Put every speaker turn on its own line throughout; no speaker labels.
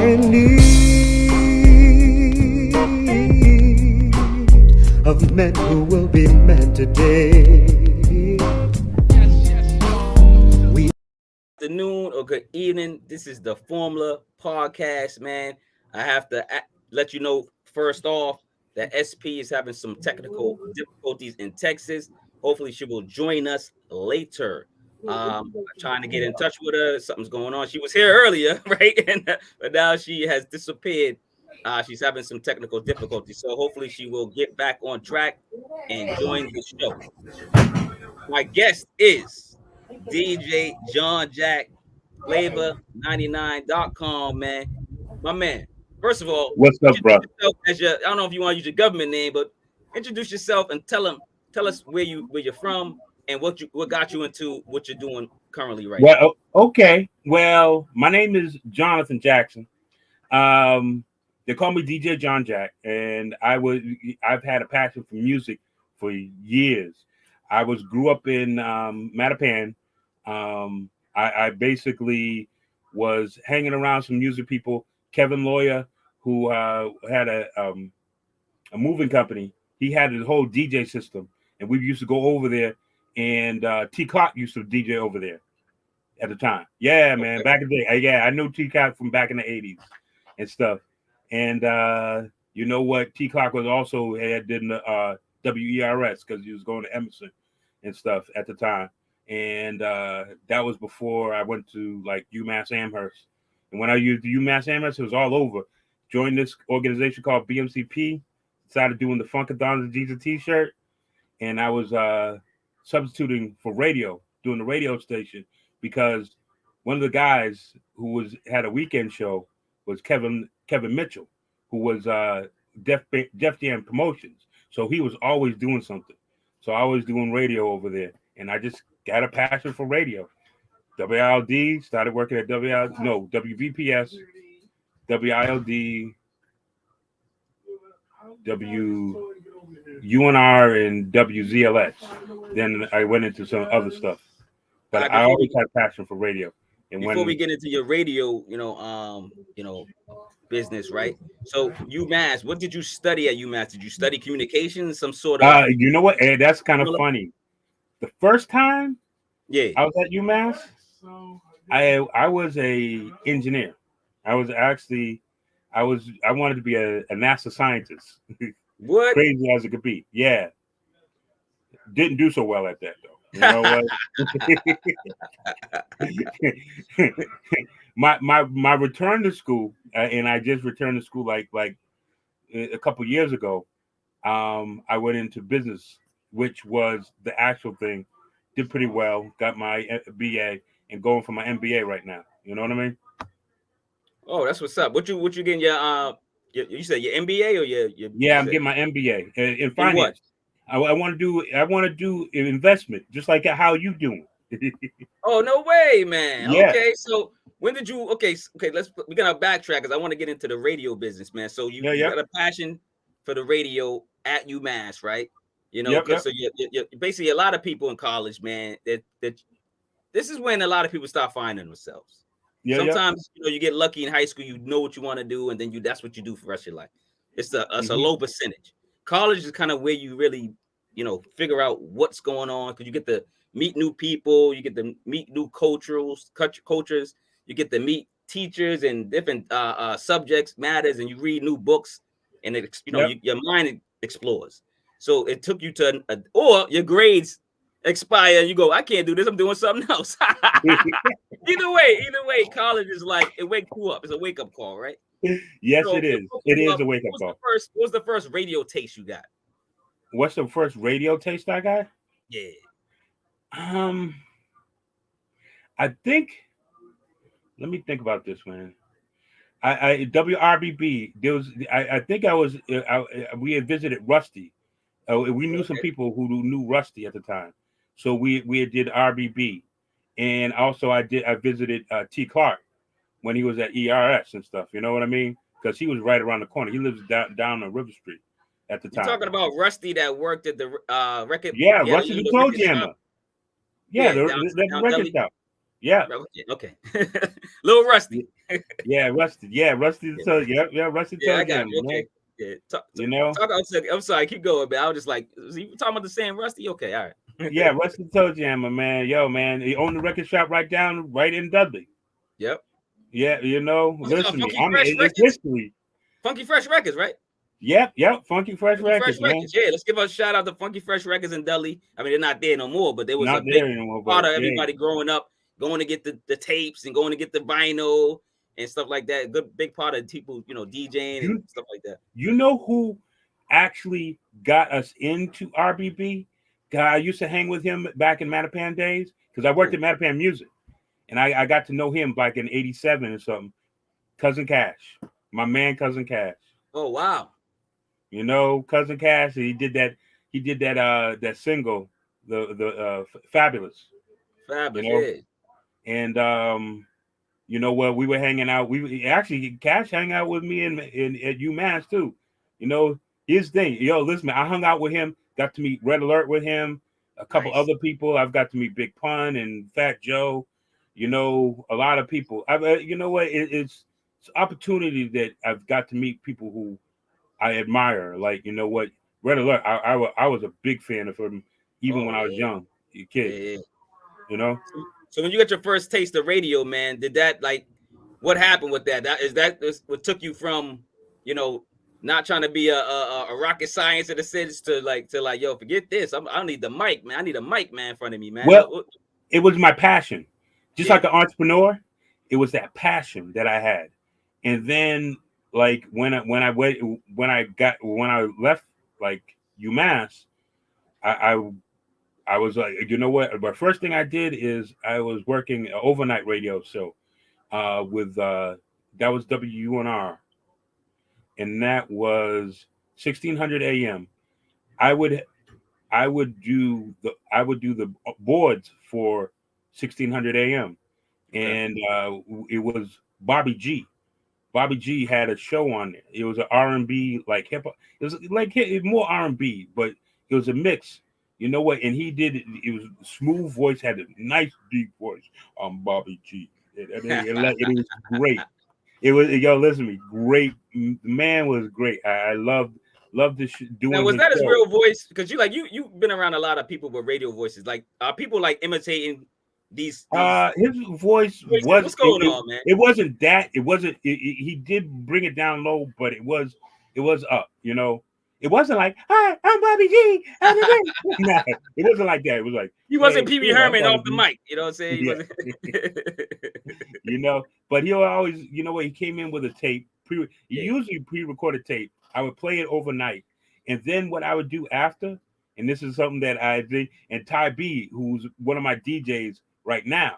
in need of men who will be men today.
Afternoon or good evening. This is the Formula Podcast, man. I have to let you know first off that SP is having some technical difficulties in Texas. Hopefully, she will join us later. Trying to get in touch with her. Something's going on. She was here earlier, right? But now she has disappeared. She's having some technical difficulties. So hopefully, she will get back on track and join the show. My guest is DJ John Jack, Flavor99.com, man. My man. First of all,
What's up, bro?
yourself as I don't know if you want to use your government name, but introduce yourself and tell us where you're from and what got you into what you're doing currently right now.
Okay. Well, my name is Jonathan Jackson. They call me DJ John Jack, and I've had a passion for music for years. I grew up in Mattapan. I basically was hanging around some music people. Kevin Lawyer, who had a moving company, he had his whole DJ system, and we used to go over there. And T Clock used to DJ over there at the time. Yeah, man,
Okay.
back in the day. Yeah, I knew T Clock from back in the '80s and stuff. And you know what? T Clock was also did the WERS because he was going to Emerson and stuff at the time. And that was before I went to like UMass Amherst. And when I used UMass Amherst, it was all over. Joined this organization called BMCP. Started doing the Funkadons and Jesus T-shirt, and I was substituting for radio, doing the radio station, because one of the guys who had a weekend show was Kevin Mitchell, who was Def Jam Promotions. So he was always doing something. So I was doing radio over there, and I just got a passion for radio. WILD, started working at WVPS, WILD, UNR, and WZLS. Then I went into some other stuff. But I always had a passion for radio. And
before we get into your radio, business, right? So UMass, what did you study at UMass? Did you study communications, some sort of?
You know what? Hey, that's kind of funny. The first time, I was at UMass, I was a engineer. I wanted to be a NASA scientist.
What?
Crazy as it could be. Yeah. Didn't do so well at that though. You know what? my return to school, and I just returned to school like a couple years ago. I went into business, which was the actual thing. Did pretty well. Got my BA and going for my MBA right now. You know what I mean?
Oh, that's what's up. What you getting your you said your MBA or your
Yeah, I'm getting my MBA in finance. I want to do investment, just like how you doing.
Oh, no way, man.
Yeah.
Okay, so when did you? Okay, we're gonna backtrack because I want to get into the radio business, man. So you got a passion for the radio at UMass, right? You know, so you basically a lot of people in college, man. That this is when a lot of people start finding themselves. Yeah, sometimes you get lucky in high school, you know what you want to do, and then that's what you do for the rest of your life. It's a low percentage. College is kind of where you really, figure out what's going on, because you get to meet new people, you get to meet new cultures, you get to meet teachers and different subjects matters, and you read new books, and your mind explores. So it took you to, or your grades expire, and you go, I can't do this, I'm doing something else. Either way, college is like, it wakes you up. It's a wake-up call, right?
Yes, it is. It is a wake-up call.
What was the first radio taste you got?
What's the first radio taste I got?
Yeah.
I think, let me think about this, man. I WRBB, there was, I think I was, we had visited Rusty. We knew some people who knew Rusty at the time. So we did RBB. And also I visited T Clark when he was at ERS and stuff. You know what I mean? Because he was right around the corner. He lives down on River Street at the time.
You're talking about Rusty that worked at the record.
Yeah, Rusty the Toe Jammer. Yeah, the record shop. Yeah.
Okay. Little rusty.
Yeah, rusty. Yeah, rusty.
Yeah.
So yeah, rusty.
Yeah, I
Jam,
got you. Okay. Yeah.
You know.
I'm sorry. Keep going, man. I was just like, is he talking about the same rusty? Okay. All right.
Yeah, Rusty Toe Jammer, man. Yo, man, he owned the record shop right in Dudley.
Yep.
Yeah, you know, listen to me. I mean, it's history.
Funky Fresh Records, right?
Yep. Funky Fresh Records, man.
Yeah, let's give a shout out to Funky Fresh Records in Dudley. I mean, they're not there no more, but there was
not
a big
anymore,
part of everybody growing up, going to get the tapes and going to get the vinyl and stuff like that. Good big part of people, you know, DJing and stuff like that.
You know who actually got us into RBB? I used to hang with him back in Mattapan days because I worked at Mattapan Music, and I got to know him like in '87 or something. Cousin Cash, my man, Cousin Cash.
Oh wow!
You know, Cousin Cash. He did that. That single, the Fabulous.
Fabulous.
You know?
Yeah.
And you know what? We were hanging out. We actually Cash hang out with me at UMass too. You know, his thing. Yo, listen, man, I hung out with him. Got to meet Red Alert with him. A couple other people. I've got to meet Big Pun and Fat Joe. You know, a lot of people. You know what? It's opportunity that I've got to meet people who I admire. Like, you know what? Red Alert. I was a big fan of him even when I was young, a kid.
Yeah.
You know.
So when you got your first taste of radio, man, did that like what happened with that? That is what took you from, you know, not trying to be a rocket science in a sense to like yo, forget this. I need the mic, man. I need a mic, man, in front of me, man.
Well, it was my passion. Just like an entrepreneur, it was that passion that I had. And then like when I left like UMass, I was like, you know what? The first thing I did is I was working an overnight radio show with that was WUNR, and that was 1600 AM. I would do the boards for 1600 AM, and it was Bobby G. Bobby G had a show on there. It was an R&B like hip hop. It was like more R&B, but it was a mix. You know what? And he did it. It was a smooth voice, had a nice deep voice. Bobby G. It was great. It was listen to me. Great. The man was great. I loved this doing.
Now, was that his real voice? Because you've been around a lot of people with radio voices. Like, are people like imitating these
his voice was
what's going on, man?
It wasn't that. It wasn't. He did bring it down low, but it was up. You know. It wasn't like, hi, I'm Bobby G. No, it wasn't like that. It was like
he wasn't Pee Wee Herman off the mic. You know what I'm saying?
You know, but he'll always, you know what? He came in with a tape. Usually pre-recorded tape. I would play it overnight, and then what I would do after, and this is something that I did, and Ty B, who's one of my DJs right now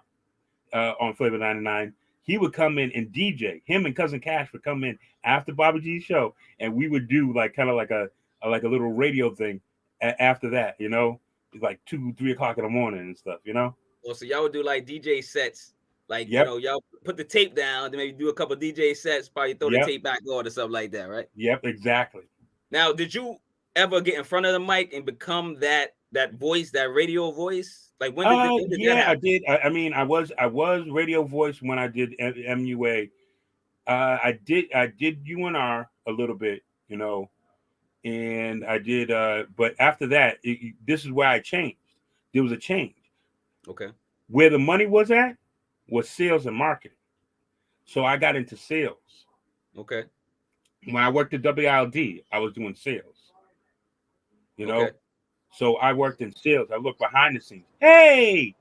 on Flavor 99. He would come in and DJ. Him and Cousin Cash would come in after Bobby G's show, and we would do like kind of like a little radio thing after that. You know, it's like 2-3 o'clock in the morning and stuff. You know.
Well, so y'all would do like DJ sets, like you know, y'all put the tape down, then maybe do a couple DJ sets, probably throw the tape back on or something like that, right?
Yep, exactly.
Now, did you ever get in front of the mic and become that voice, that radio voice? Like when did that happen?
I did. I mean, I was radio voice when I did MUA. I did UNR a little bit, you know, and I did. But after that, this is where I changed. There was a change.
Okay.
Where the money was at was sales and marketing. So I got into sales.
Okay.
When I worked at WILD, I was doing sales. You know. Okay. So I worked in sales. I looked behind the scenes. Hey,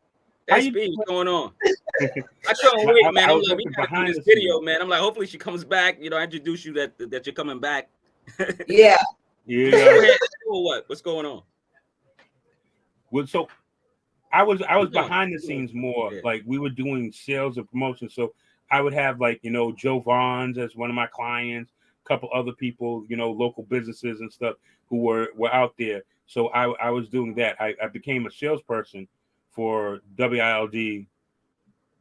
SB, what's going on? I couldn't wait, man. I'm like, we gotta do this video, man. I'm like, hopefully she comes back. You know, I introduce you that you're coming back.
Yeah.
Yeah.
What? What's going on?
Well, so I was behind the scenes more. Yeah. Like we were doing sales and promotion. So I would have like, you know, Joe Vons as one of my clients, a couple other people, you know, local businesses and stuff who were out there. So I was doing that. I became a salesperson for WILD,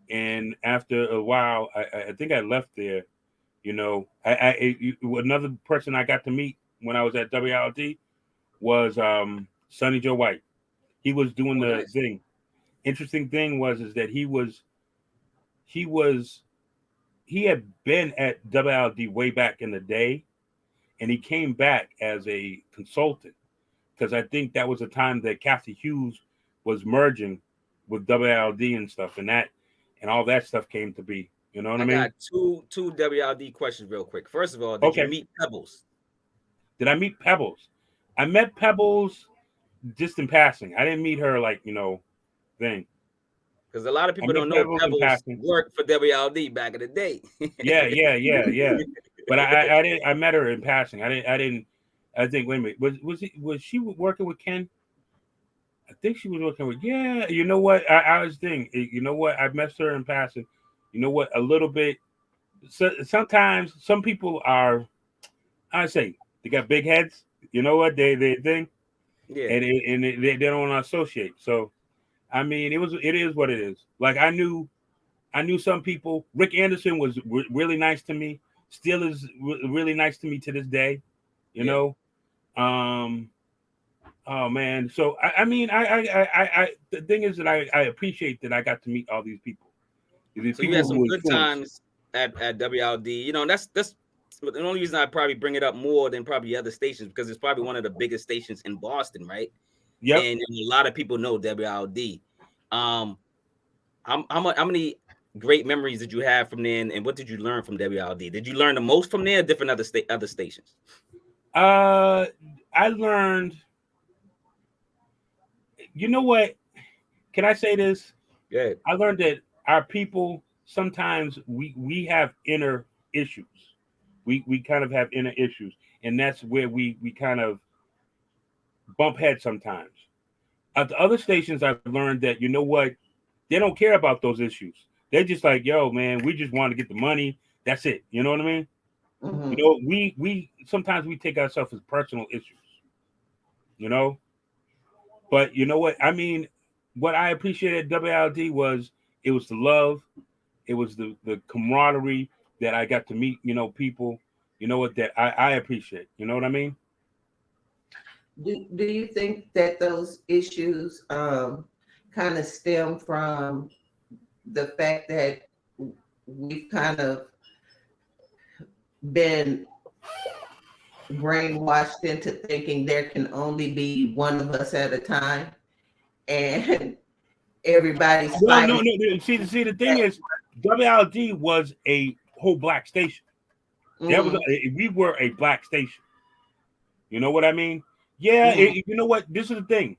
and after a while, I think I left there. You know, another person I got to meet when I was at WILD was Sonny Joe White. He was doing the thing. Interesting thing was that he was he had been at WLD way back in the day, and he came back as a consultant because I think that was the time that Kathy Hughes was merging with WLD and stuff, and all that stuff came to be. You know what I mean?
I got two WLD questions real quick. First of all, did you meet Pebbles?
Did I meet Pebbles? I met Pebbles just in passing. I didn't meet her thing.
Because a lot of people don't know Pebbles worked for WLD back in the day.
yeah. But I met her in passing. I think, wait a minute, was she working with Ken? I think she was working with, yeah. You know what? I was thinking, you know what? I met her in passing. You know what? A little bit. So, sometimes some people are, I say, they got big heads. You know what? They think,
yeah,
and they don't want to associate. So, I mean, it is what it is. Like I knew some people. Rick Anderson was really nice to me. Still is really nice to me to this day. You know. Oh man. So I mean, the thing is that I appreciate that I got to meet all these people.
So you had some good times at WLD. You know, that's the only reason I probably bring it up more than probably other stations, because it's probably one of the biggest stations in Boston, right?
Yeah.
And a lot of people know WLD. How many great memories did you have from there, and what did you learn from WLD? Did you learn the most from there, or different other stations?
I learned. You know what? Can I say this?
Yeah.
I learned that our people sometimes we have inner issues. We kind of have inner issues, and that's where we kind of bump heads sometimes. At the other stations, I've learned that, you know what, they don't care about those issues. They're just like, yo, man, we just want to get the money. That's it. You know what I mean? Mm-hmm. You know, we sometimes we take ourselves as personal issues. You know, but you know what? I mean, what I appreciated at WLD was it was the love, it was the camaraderie that I got to meet. You know, people. You know what, that I appreciate. You know what I mean?
Do you think that those issues kind of stem from the fact that we've kind of been brainwashed into thinking there can only be one of us at a time, and everybody's
no. See, the thing is, WLD was a whole black station. That was we were a black station. You know what I mean? Yeah. You know what? This is the thing.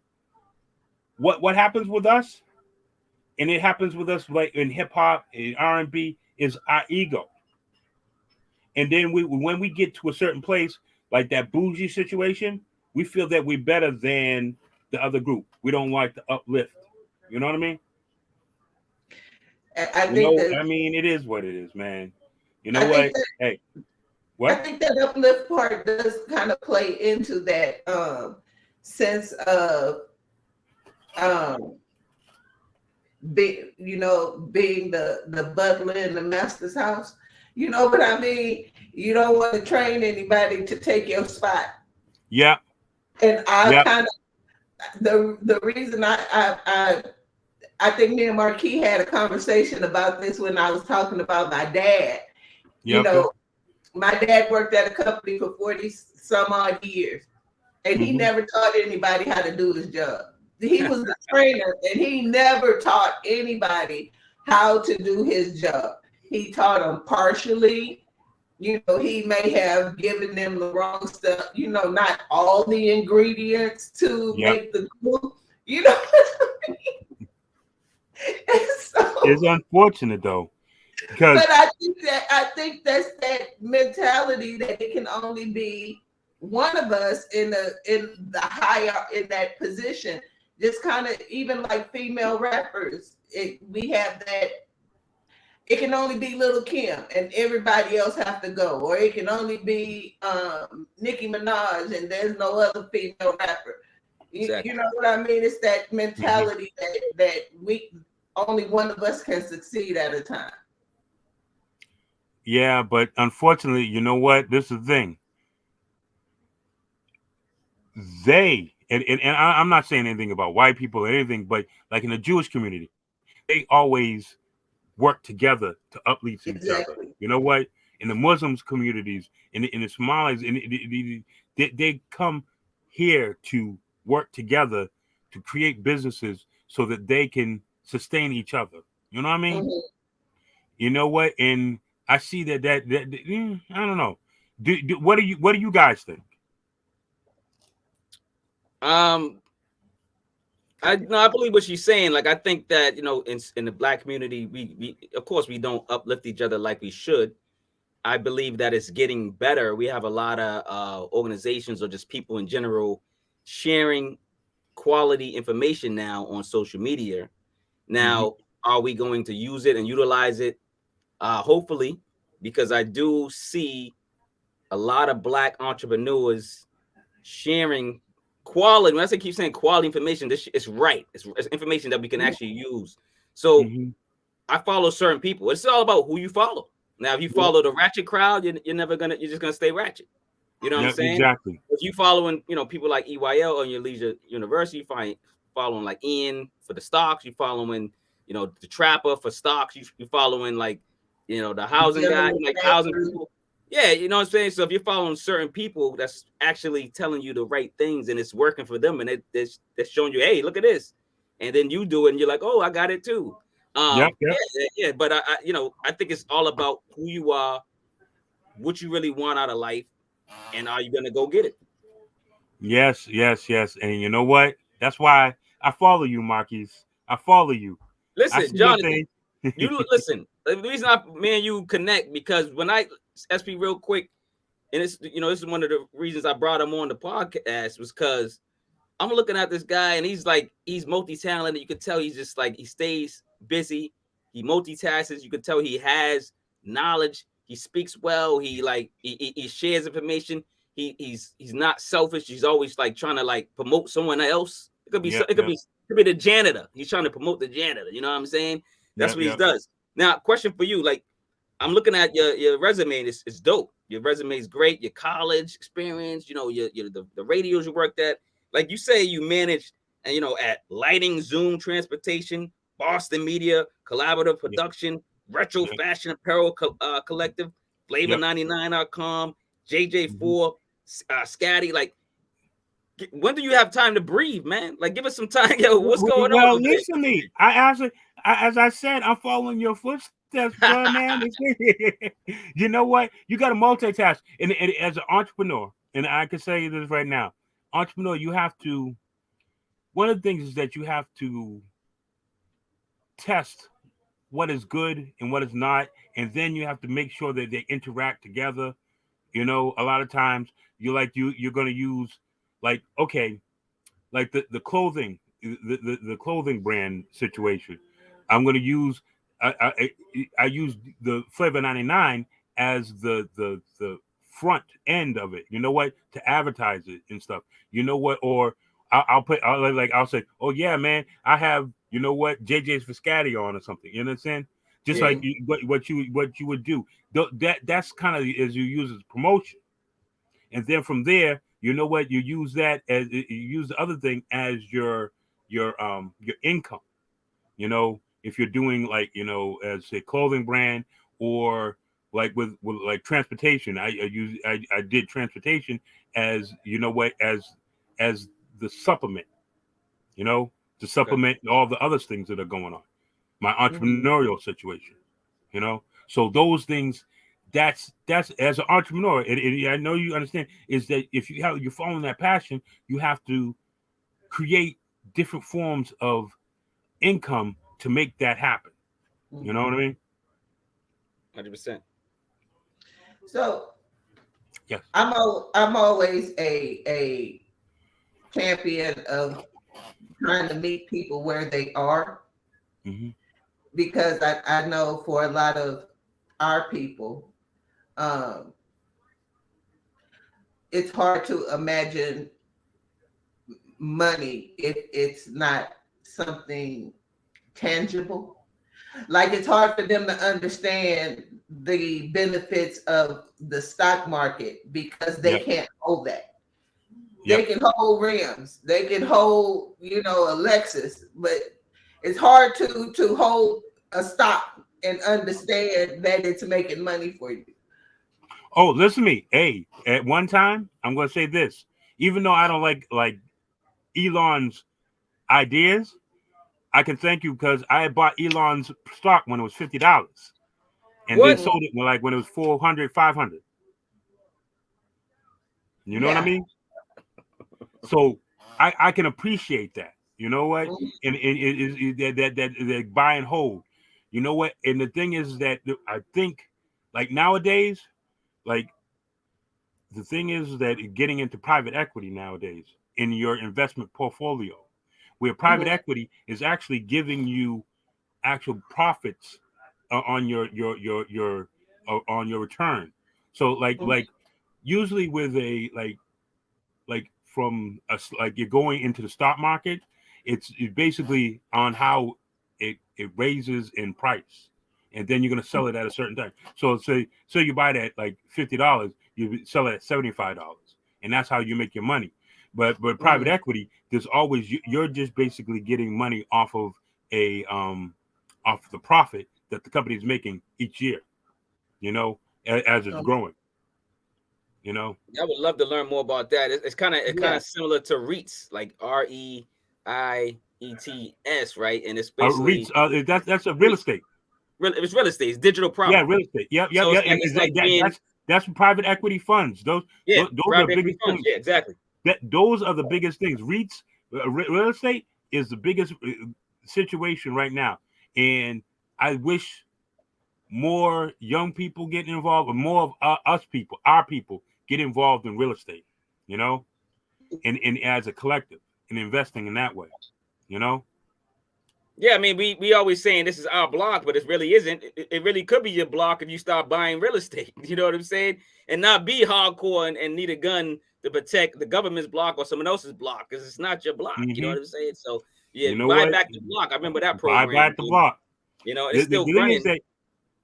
What happens with us, and it happens with us like in hip hop, in R&B, is our ego. And then when we get to a certain place, like that bougie situation, we feel that we're better than the other group. We don't like to uplift. You know what I mean?
I
mean, it is what it is, man. You know what? Hey, what?
I think that uplift part does kind of play into that sense of being the butler in the master's house. You know what I mean? You don't want to train anybody to take your spot.
Yeah.
And I kind of the reason I think me and Marquis had a conversation about this when I was talking about my dad. You know, my dad worked at a company for 40 some odd years, and he never taught anybody how to do his job. He was a trainer, and he never taught anybody how to do his job. He taught them partially. You know, he may have given them the wrong stuff, you know, not all the ingredients to make the glue, you know. So,
it's unfortunate though.
But I think that's that mentality that it can only be one of us in the higher in that position. Just kind of even like female rappers, we have that. It can only be Little Kim and everybody else have to go, or it can only be Nicki Minaj and there's no other female rapper.
Exactly.
You know what I mean? It's that mentality that we only one of us can succeed at a time.
Yeah, but unfortunately, you know what? This is the thing. And I'm not saying anything about white people or anything, but like in the Jewish community, they always work together to uplift each other. You know what? In the Muslims communities, in the Somalis, they come here to work together to create businesses so that they can sustain each other. You know what I mean? Mm-hmm. You know what? And I see that I don't know. What do you guys think?
I believe what she's saying. Like, I think that, in the Black community, we of course we don't uplift each other like we should. I believe that it's getting better. We have a lot of organizations or just people in general sharing quality information now on social media. Now, are we going to use it and utilize it? Hopefully, because I do see a lot of Black entrepreneurs sharing quality. When I keep saying quality information, this is right. It's information that we can actually use. So I follow certain people. It's all about who you follow. Now, if you follow the ratchet crowd, you're just gonna stay ratchet. You know what I'm saying?
Exactly.
If you following, people like EYL on your Leisure University, you following like Ian for the stocks, you following, the Trapper for stocks, you following like, the housing guy, like housing people. Yeah, you know what I'm saying? So if you're following certain people that's actually telling you the right things and it's working for them, and they're showing you, hey, look at this, and then you do it and you're like, oh, I got it too. Yeah. But I think it's all about who you are, what you really want out of life, and are you gonna go get it?
Yes. And you know what? That's why I follow you, Marquise. I follow you.
Listen, Jonathan, you listen. The reason me and you connect, because when SP real quick, and it's this is one of the reasons I brought him on the podcast, was because I'm looking at this guy and he's multi-talented. You can tell he's just like, he stays busy, he multitasks. You can tell he has knowledge. He speaks well. He shares information. He's not selfish. He's always like trying to like promote someone else. It could be could be the janitor. He's trying to promote the janitor. You know what I'm saying? That's what he does. Now, question for you, like, I'm looking at your resume and it's dope. Your resume is great. Your college experience, the radios you worked at. Like you say, you managed, at Lighting, Zoom, Transportation, Boston Media, Collaborative Production, Retro Fashion Apparel Collective, Flavor99.com, JJ4, Scatty. Like, when do you have time to breathe, man? Like, give us some time. Yo, what's going on?
Well, listen to me. As I said, I'm following your footsteps, bro, man. You know what? You got to multitask. And as an entrepreneur, and I can say this right now, entrepreneur, you have to. One of the things is that you have to test what is good and what is not, and then you have to make sure that they interact together. A lot of times you're going to use, like, okay, like the clothing, the clothing brand situation. I'm going to use I use the Flavor 99 as the front end of it. You know what? To advertise it and stuff. You know what? Or I'll say, oh yeah, man, I have, JJ's Fiscati on or something. You know what I'm saying? Just like what you would do. That's kind of as you use as promotion, and then from there, you know what, you use that as you use the other thing as your income. If you're doing like as a clothing brand, or like with like transportation, I did transportation as as the supplement, to supplement all the other things that are going on, my entrepreneurial situation, so those things, that's as an entrepreneur, I know you understand, is that if you're following that passion, you have to create different forms of income to make that happen. You know what I mean?
100%.
So
yes,
I'm always a champion of trying to meet people where they are, because I know for a lot of our people, it's hard to imagine money if it's not something tangible. Like, it's hard for them to understand the benefits of the stock market because they can't hold that. They can hold rims, they can hold, a Lexus, but it's hard to hold a stock and understand that it's making money for you.
Oh, listen to me. Hey, at one time, I'm going to say this. Even though I don't like Elon's ideas, I can thank you because I had bought Elon's stock when it was $50. And then sold it when it was 400, 500. You know what I mean? So I can appreciate that. You know what? And that buy and hold. You know what? And the thing is that I think like nowadays, like the thing is that getting into private equity nowadays in your investment portfolio, where private equity is actually giving you actual profits on your on your return. So like usually with a like from a, like you're going into the stock market, it's basically on how it raises in price, and then you're going to sell it at a certain time. So so you buy it at like $50, you sell it at $75, and that's how you make your money. But private equity, there's always you're just basically getting money off of off the profit that the company is making each year, you know, as it's growing. You know,
I would love to learn more about that. It's kind of similar to REITs, like REIETS, right? And it's basically
REITs. That's a real estate.
It's real estate. It's digital property.
Yeah, real estate. Yep. So that's private equity funds. Those are the biggest things.
Yeah, exactly.
Those are the biggest things. REITs, real estate is the biggest situation right now, and I wish more young people get involved, or more of our people get involved in real estate, you know, and as a collective and investing in that way, you know.
Yeah, I mean, we always saying this is our block, but it really isn't. It really could be your block if you start buying real estate. You know what I'm saying? And not be hardcore and need a gun to protect the government's block or someone else's block, because it's not your block. You know what I'm saying? So yeah,
you know
buy back the block. I remember that program.
Buy back the block.
You know, it's still
the
running.
Thing is that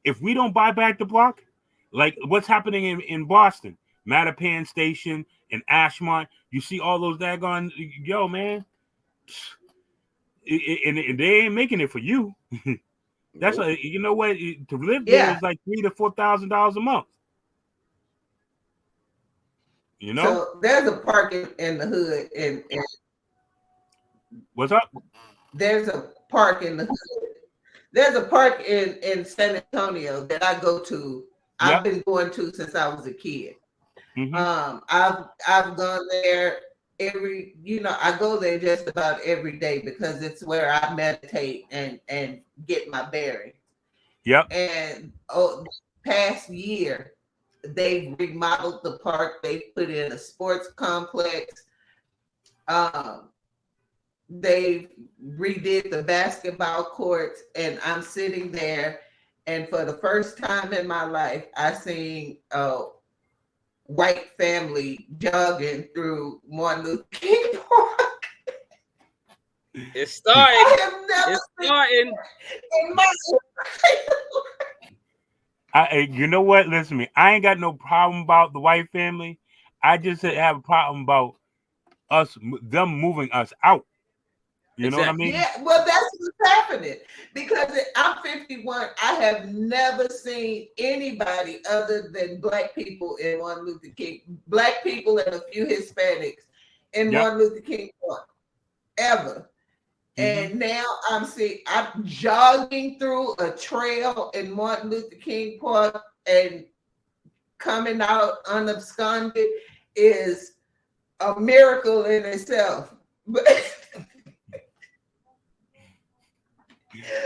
if we don't buy back the block, like what's happening in Boston, Mattapan Station and Ashmont, you see all those daggone, yo, man, and they ain't making it for you. That's like, you know what, to live there is like $3,000 to $4,000 a month. You know,
so there's a park in the hood, and
what's up?
There's a park in the hood. There's a park in San Antonio that I go to. I've been going to since I was a kid. I've gone there I go there just about every day because it's where I meditate and get my bearings. And past year, they remodeled the park. They put in a sports complex. They redid the basketball courts, and I'm sitting there, and for the first time in my life, I seen a white family jogging through Martin Luther King Park.
It's starting. It's starting.
In my
you know what? Listen to me. I ain't got no problem about the white family. I just have a problem about them moving us out. You know what I mean?
Yeah, well, that's what's happening. Because I'm 51. I have never seen anybody other than Black people in Martin Luther King. Black people and a few Hispanics in Martin Luther King Park. Ever. And now I'm jogging through a trail in Martin Luther King Park, and coming out unabsconded is a miracle in itself.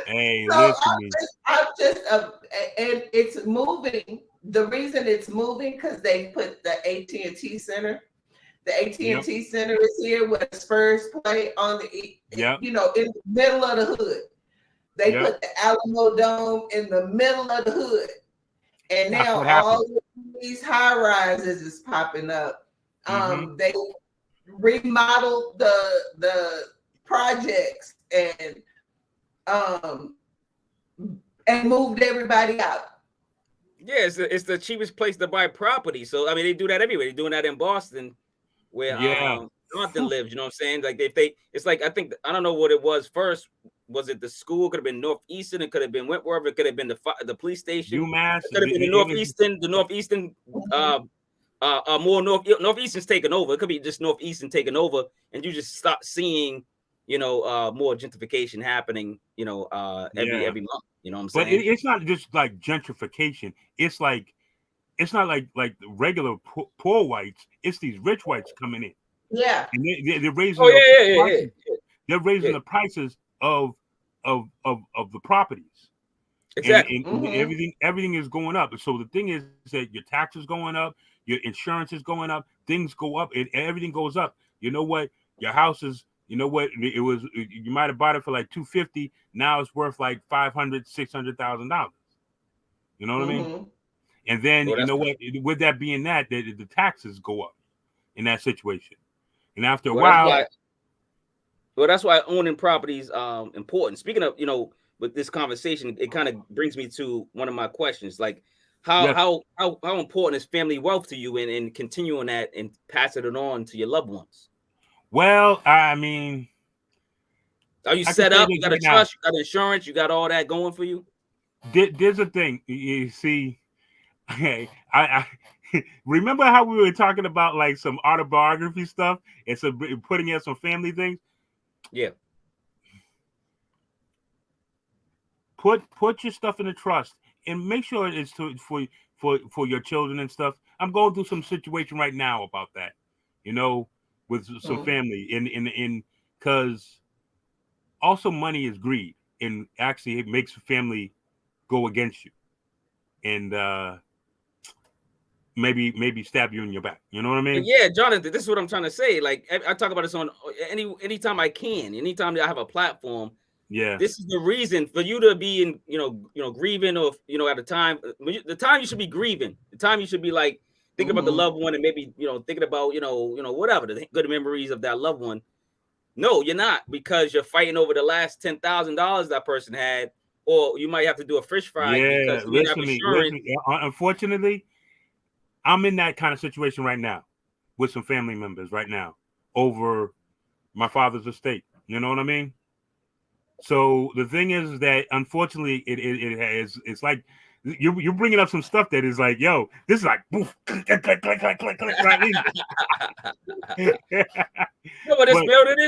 Hey,
so
listen to me.
And it's moving. The reason it's moving because they put the AT&T Center. The AT&T Center is here where the Spurs play on the, in the middle of the hood. They put the Alamo Dome in the middle of the hood, and now all of these high rises is popping up. They remodeled the projects and moved everybody out.
Yeah, it's the cheapest place to buy property. So I mean, they do that everywhere. They're doing that in Boston, where Jonathan lives. You know what I'm saying? Like it's like, I don't know what it was first was it the school? Could have been Northeastern. It could have been Wentworth. It could have been the police station.
UMass.
It could have been the Northeastern. The Northeastern. More Northeastern's taking over. It could be just Northeastern taking over, and you just start seeing, more gentrification happening. Every month. You know what I'm saying?
But it's not just like gentrification. It's like, it's not like regular poor whites. It's these rich whites coming in.
Yeah,
and they're raising. They're raising the prices of the properties.
Exactly.
And everything is going up. So the thing is that your taxes going up, your insurance is going up, things go up, and everything goes up. You know what? Your house is, you might have bought it for like $250. Now it's worth like $500,000-$600,000. You know what I mean? And then what? With that being that, the taxes go up in that situation. And after a while,
that's why owning property is important. Speaking of, with this conversation, it kind of brings me to one of my questions, like how important is family wealth to you, and continuing that and passing it on to your loved ones?
Well, I mean,
are you set up? You got a trust, you got insurance, you got all that going for you?
There's a thing. You see, I remember how we were talking about like some autobiography stuff and some putting in some family things.
Yeah.
Put your stuff in a trust and make sure it's for your children and stuff. I'm going through some situation right now about that, with some family in because also money is greed, and actually it makes family go against you and maybe stab you in your back. You know what I mean?
But yeah, Jonathan, this is what I'm trying to say. Like, I talk about this on anytime I can, anytime I have a platform.
Yeah,
this is the reason for you to be in, grieving, or at a time, the time you should be grieving, the time you should be like thinking about the loved one, and maybe thinking about whatever the good memories of that loved one. No, you're not, because you're fighting over the last $10,000 that person had, or you might have to do a fish fry.
Yeah, listen. Unfortunately, I'm in that kind of situation right now with some family members right now over my father's estate. You know what I mean? So the thing is that unfortunately it's like you're bringing up some stuff that is like, yo, this is like boof, click, right in.
No, but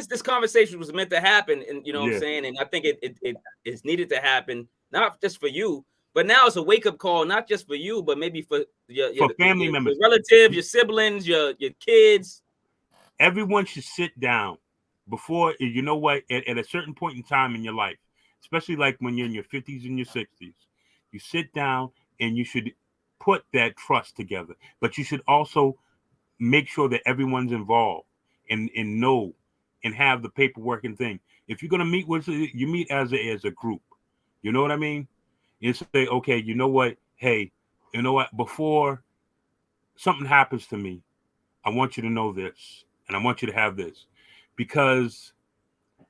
this conversation was meant to happen, and what I'm saying, and I think it is needed to happen, not just for you, but now it's a wake-up call, not just for you, but maybe for your
family members,
your relatives, your siblings, your kids.
Everyone should sit down before, at a certain point in time in your life, especially like when you're in your 50s and your 60s, you sit down and you should put that trust together. But you should also make sure that everyone's involved and know and have the paperwork and thing. If you're gonna meet you meet as a group. You know what I mean? You say, okay, you know what? Hey, you know what? Before something happens to me, I want you to know this, and I want you to have this. Because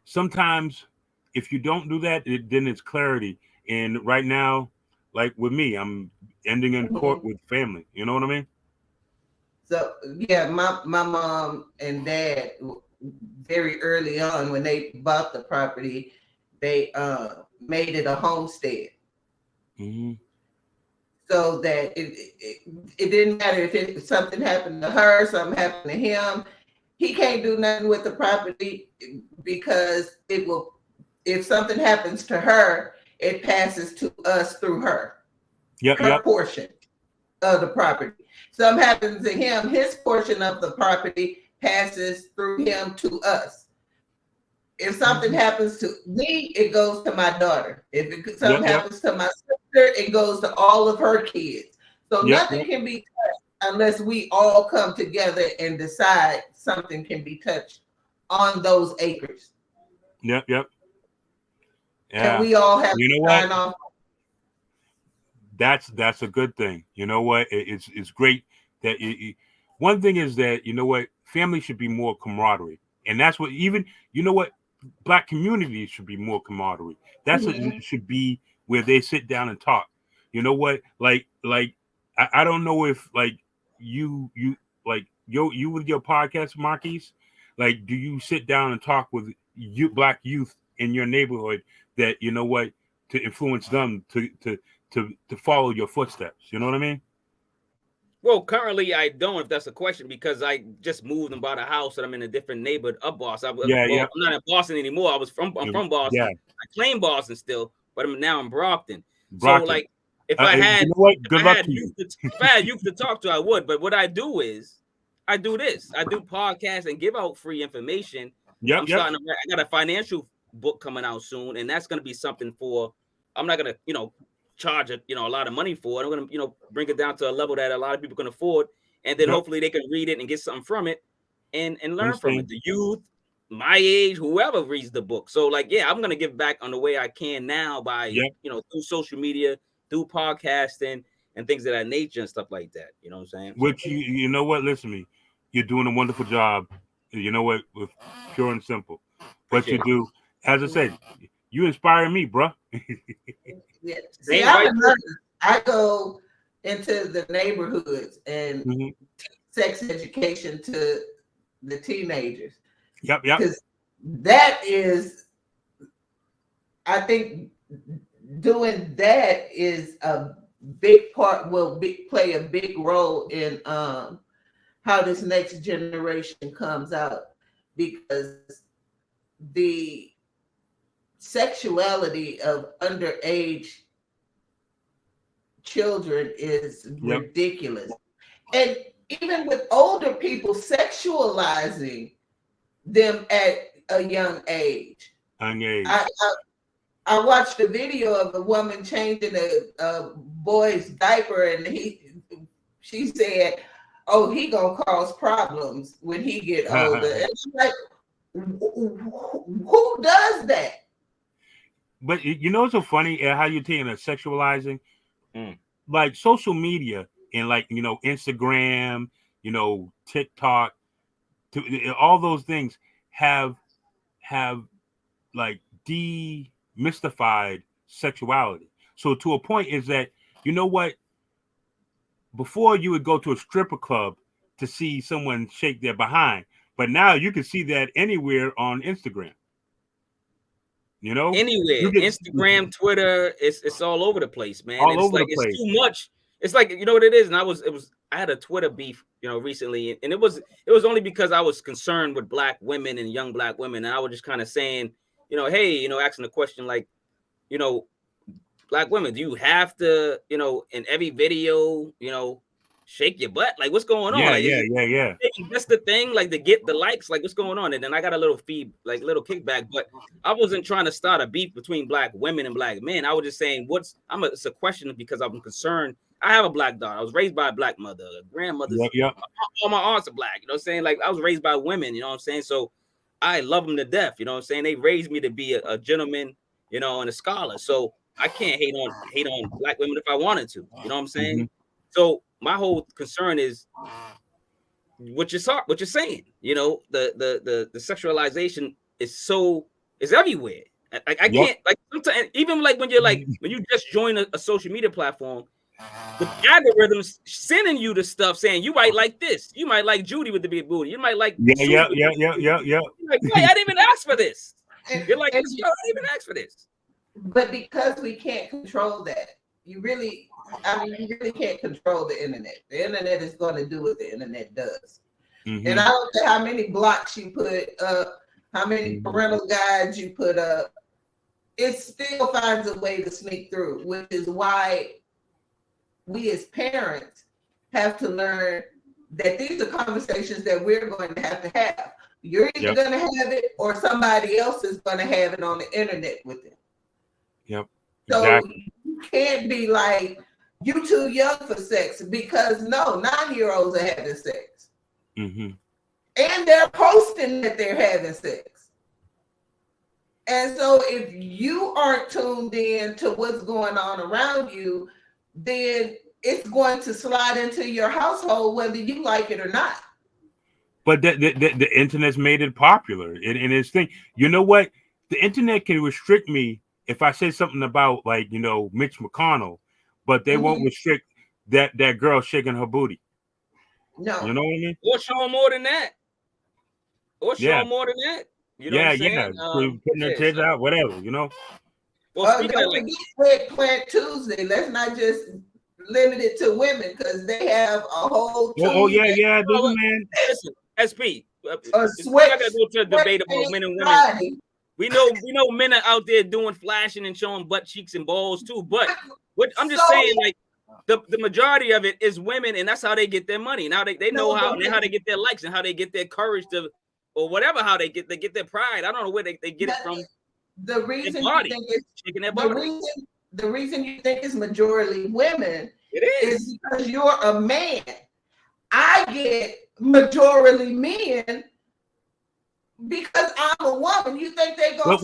sometimes if you don't do that, then it's clarity. And right now, like with me, I'm ending in court with family. You know what I mean?
So yeah, my mom and dad, very early on when they bought the property, they made it a homestead.
Mm-hmm.
So that it didn't matter if something happened to her, something happened to him. He can't do nothing with the property because it will. If something happens to her, it passes to us through her. Her portion of the property. Something happens to him, his portion of the property passes through him to us. If something happens to me, it goes to my daughter. If something happens to my sister, it goes to all of her kids. So nothing can be touched unless we all come together and decide something can be touched on those acres.
Yep. Yeah.
And we all have to sign off.
That's a good thing. You know what? It's great that one thing is that family should be more camaraderie, and that's what Black communities should be more camaraderie. That's what it should be, where they sit down and talk. You know what? Like I don't know if like you with your podcast, Marquise, like do you sit down and talk with Black youth in your neighborhood that you know what to influence them to follow your footsteps? You know what I mean?
Well, currently I don't, if that's a question, because I just moved and bought a house and I'm in a different neighborhood of Boston. I'm not in Boston anymore. I'm from Boston. Yeah. I claim Boston still, but now I'm Brockton. So like if I had youth to talk to, I would. But what I do is I do this. I do podcasts and give out free information. I got a financial book coming out soon, and that's gonna be something for I'm not gonna, charge a lot of money for it. I'm gonna bring it down to a level that a lot of people can afford, and then hopefully they can read it and get something from it and learn from it. The youth, my age, whoever reads the book. So like, yeah, I'm gonna give back on the way I can now by through social media, through podcasting and things of that nature and stuff like that. You know what I'm saying?
Which you know what? Listen to me. You're doing a wonderful job. You know what? With pure and simple. But you do, as I said, you inspire me, bro.
Yeah. See, I go into the neighborhoods and teach sex education to the teenagers.
Yep.
Because that is, I think, doing that is a big part. Will play a big role in how this next generation comes out, because the sexuality of underage children is ridiculous. And even with older people sexualizing them at a young age. I watched a video of a woman changing a boy's diaper, and she said, "Oh, he gonna cause problems when he get older." And I'm like, who does that?
But you know, it's so funny how you're taking a sexualizing, like social media and like Instagram, TikTok, all those things have like demystified sexuality. So to a point is that before you would go to a stripper club to see someone shake their behind, but now you can see that anywhere on Instagram.
Anywhere, Instagram, Twitter, it's all over the place, man. It's too much. It's like, you know what it is. And I had a Twitter beef, recently, and it was only because I was concerned with Black women and young Black women, and I was just kind of saying, hey, asking the question like, Black women, do you have to, in every video, shake your butt? Like, what's going on?
Yeah.
That's the thing, like, to get the likes, like, what's going on? And then I got a little little kickback, but I wasn't trying to start a beef between Black women and Black men. I was just saying, it's a question because I'm concerned. I have a Black daughter. I was raised by a Black mother, a grandmother. All my aunts are Black, you know what I'm saying? Like, I was raised by women, you know what I'm saying? So I love them to death, you know what I'm saying? They raised me to be a gentleman, and a scholar. So I can't hate on Black women if I wanted to, you know what I'm saying? So my whole concern is what you're saying. The sexualization is everywhere. I can't, like, sometimes, even like when you just join a social media platform, the algorithm's sending you the stuff saying you might like this, you might like Judy with the big booty, you might like
yeah.
You're like, wait, I didn't even ask for this. You're like, I didn't even ask for this.
But because we can't control that, you really can't control the internet. The internet is going to do what the internet does. And I don't care how many blocks you put up, how many parental guides you put up, it still finds a way to sneak through, which is why we as parents have to learn that these are conversations that we're going to have. You're either going to have it or somebody else is going to have it on the internet with it.
Yep.
So
exactly.
You can't be like, you too young for sex, because no, 9-year-olds are having sex. And they're posting that they're having sex. And so if you aren't tuned in to what's going on around you, then it's going to slide into your household, whether you like it or not.
But the internet's made it popular. And it's thing. You know what? The internet can restrict me if I say something about, like, Mitch McConnell, but they won't restrict that girl shaking her booty.
No.
You know what I mean?
Or show more than that. You know what I'm saying?
Putting their tits out, whatever, you know.
Well, speaking of
like Plant Tuesday, let's not just limit it to women because they have a whole.
Yeah, man.
Listen, SP.
A sweat.
I gotta go to a debate about men and women. We know men are out there doing flashing and showing butt cheeks and balls too. But what I'm just saying, like the majority of it is women, and that's how they get their money. Now they know how they get their likes and how they get their courage to, or whatever, how they get their pride. I don't know where they get it from.
The reason you think it's the reason you think it's majority women is because you're a man. I get majority men because I'm a woman. You think they go?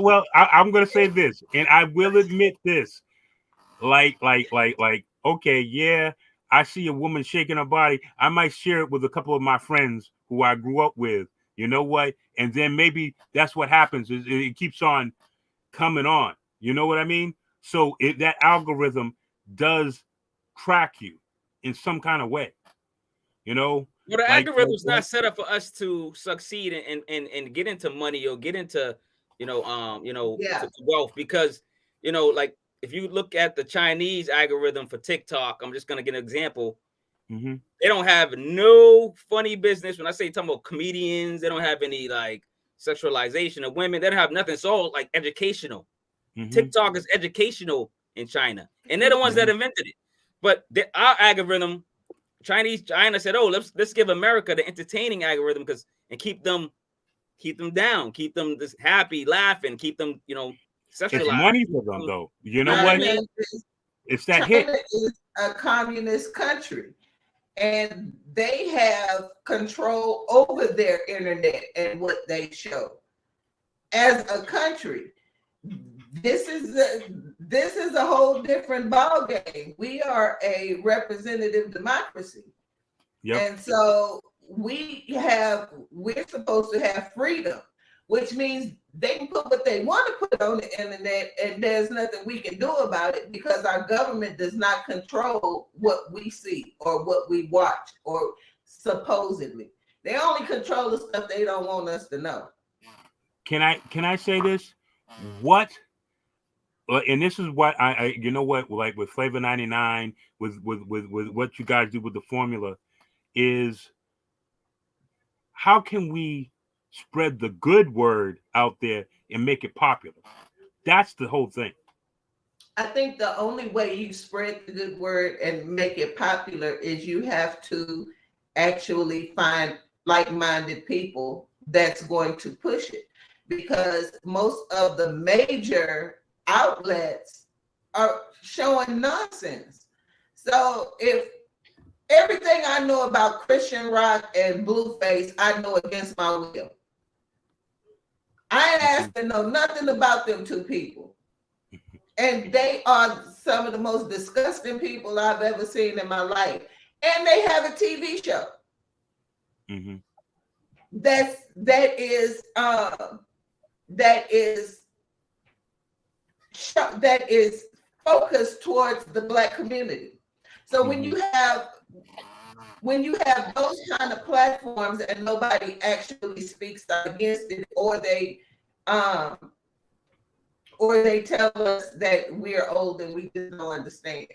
Well. I'm gonna say this, and I will admit this. Like, okay, yeah, I see a woman shaking her body. I might share it with a couple of my friends who I grew up with. You know what? And then maybe that's what happens. Is it keeps on coming on. You know what I mean? So that algorithm does track you in some kind of way. You know?
Well, the algorithm's not set up for us to succeed and get into money or get into, to wealth, because, like if you look at the Chinese algorithm for TikTok, I'm just going to get an example.
Mm-hmm.
They don't have no funny business. When I say talking about comedians, they don't have any like sexualization of women. They don't have nothing. It's all like educational. Mm-hmm. TikTok is educational in China, and they're the ones that invented it. But our algorithm, China said, "Oh, let's give America the entertaining algorithm and keep them down, keep them just happy, laughing, keep them, sexualized."
It's money for them, though. You know what? It's that
China
hit.
Is a communist country, and they have control over their internet and what they show. As a country, this is a whole different ball game. We are a representative democracy, and so we're supposed to have freedom, which means they can put what they want to put on the internet, and there's nothing we can do about it because our government does not control what we see or what we watch, or supposedly. They only control the stuff they don't want us to know.
Can I say this? What? And this is what I like with Flavor 99, with what you guys do with the formula, is how can we spread the good word out there and make it popular? That's the whole thing.
I think the only way you spread the good word and make it popular is you have to actually find like-minded people that's going to push it, because most of the major outlets are showing nonsense. So if everything I know about Christian rock and Blueface, I know against my will. I ain't asked to know nothing about them two people. And they are some of the most disgusting people I've ever seen in my life. And they have a TV show.
Mm-hmm.
That is focused towards the Black community. So when you have those kind of platforms and nobody actually speaks against it, or they tell us that we're old and we just don't understand.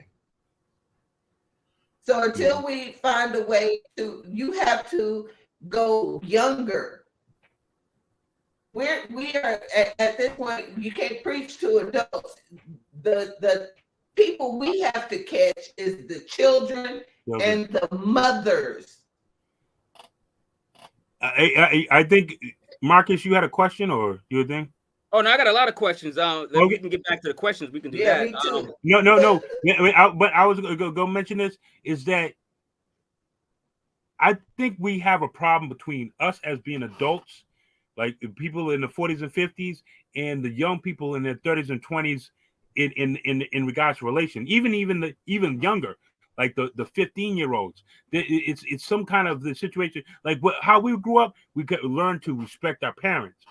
So until we find a way you have to go younger. We are at this point, you can't preach to adults. The people we have to catch is the children and the mothers.
I think, Marcus, you had a question or you think?
Oh no, I got a lot of questions. We can get back to the questions. We can do that.
Me too.
No. But I was going to mention this, is that I think we have a problem between us as being adults, like people in the 40s and 50s, and the young people in their 30s and 20s in regards to relation, even younger, like the 15-year-olds. It's some kind of the situation, like how we grew up. We could learn to respect our parents.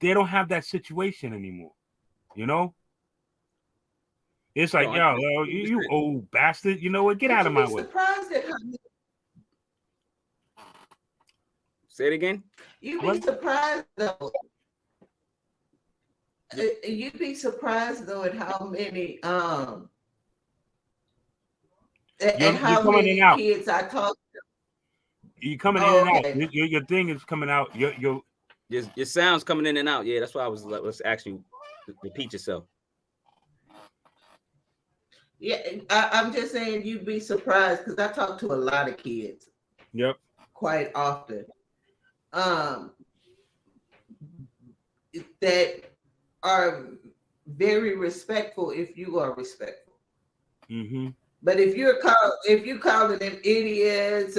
They don't have that situation anymore, you know. It's like, you old bastard, you know what? Get out of my way.
Surprised at how
Say it again.
You'd be surprised though. You'd be surprised though at how many and how many kids I talk to.
You coming in and out. Your thing is coming out. Your
sound's coming in and out. Yeah, that's why I was asking you repeat yourself.
Yeah, I'm just saying you'd be surprised because I talk to a lot of kids.
Yep.
Quite often. That are very respectful if you are respectful.
Mm-hmm.
But if you're calling them idiots,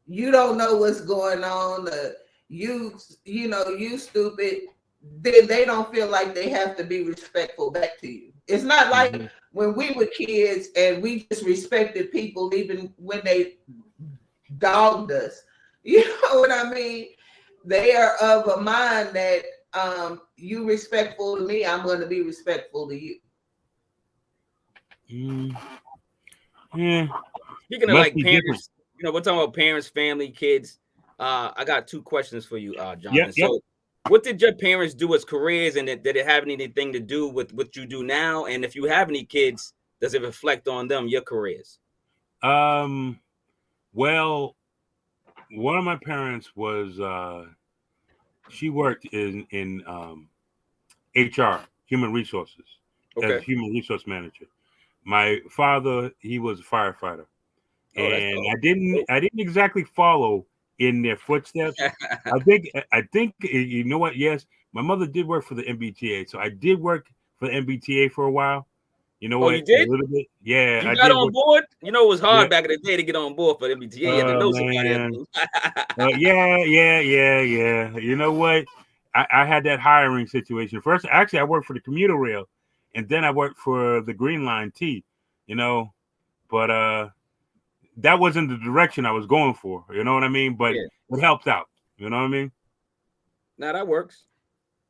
you don't know what's going on, you stupid, then they don't feel like they have to be respectful back to you. It's not like when we were kids and we just respected people even when they dogged us. You know what I mean? They are of a mind that you respectful to me, I'm going to be respectful to you.
Yeah.
Speaking of like parents, we're talking about parents, family, kids. I got two questions for you, Jonathan.
Yep.
So, what did your parents do as careers, and did it have anything to do with what you do now? And if you have any kids, does it reflect on them, your careers?
Well, one of my parents was she worked in HR, human resources, as human resource manager. My father, he was a firefighter, and I didn't exactly follow in their footsteps. I think you know what? Yes, my mother did work for the MBTA, so I did work for the MBTA for a while. You know what?
You did?
A little bit. Yeah,
you got on board. You know, it was hard back in the day to get on board for the MBTA. You had to know somebody.
Yeah. You know what? I had that hiring situation. First, actually, I worked for the commuter rail, and then I worked for the Green Line T. But that wasn't the direction I was going for. You know what I mean? But it helped out. You know what I mean?
Now that works.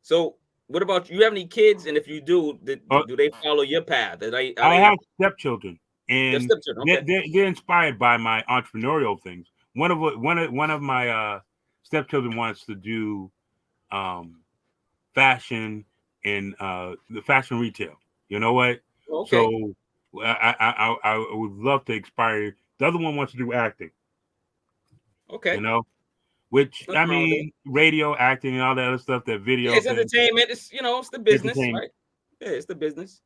So, what about you? Have any kids? And if you do, do they follow your path?
I have stepchildren, and they're inspired by my entrepreneurial things. One of my stepchildren wants to do fashion and the fashion retail. You know what?
Okay.
So I would love to inspire. The other one wants to do acting.
Okay.
You know, which I mean, radio, acting, and all that other stuff. That video.
Yeah, it's entertainment. It's it's the business, right? Yeah, it's the business.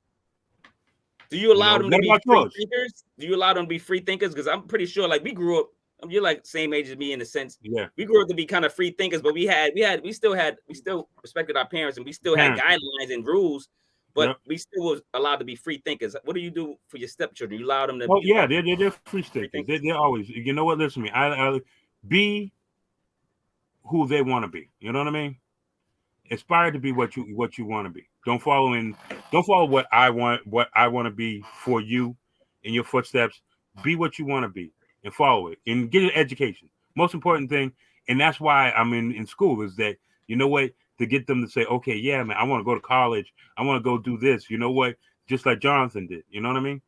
Do you allow them to be free thinkers? Do you allow them to be free thinkers? Because I'm pretty sure, like, we grew up. You're like same age as me in a sense.
Yeah.
We grew up to be kind of free thinkers, but we still respected our parents, and we still had guidelines and rules. But we still was allowed to be free thinkers. What do you do for your stepchildren? You allow them to?
They're free thinkers. They're always. You know what? Listen to me. I be who they want to be. You know what I mean? Aspire to be what you want to be. Don't follow what I want to be for you in your footsteps. Be what you want to be and follow it and get an education. Most important thing, and that's why I'm in school, is that, you know what, to get them to say, okay, yeah, man, I want to go to college. I want to go do this. You know what? Just like Jonathan did. You know what I mean?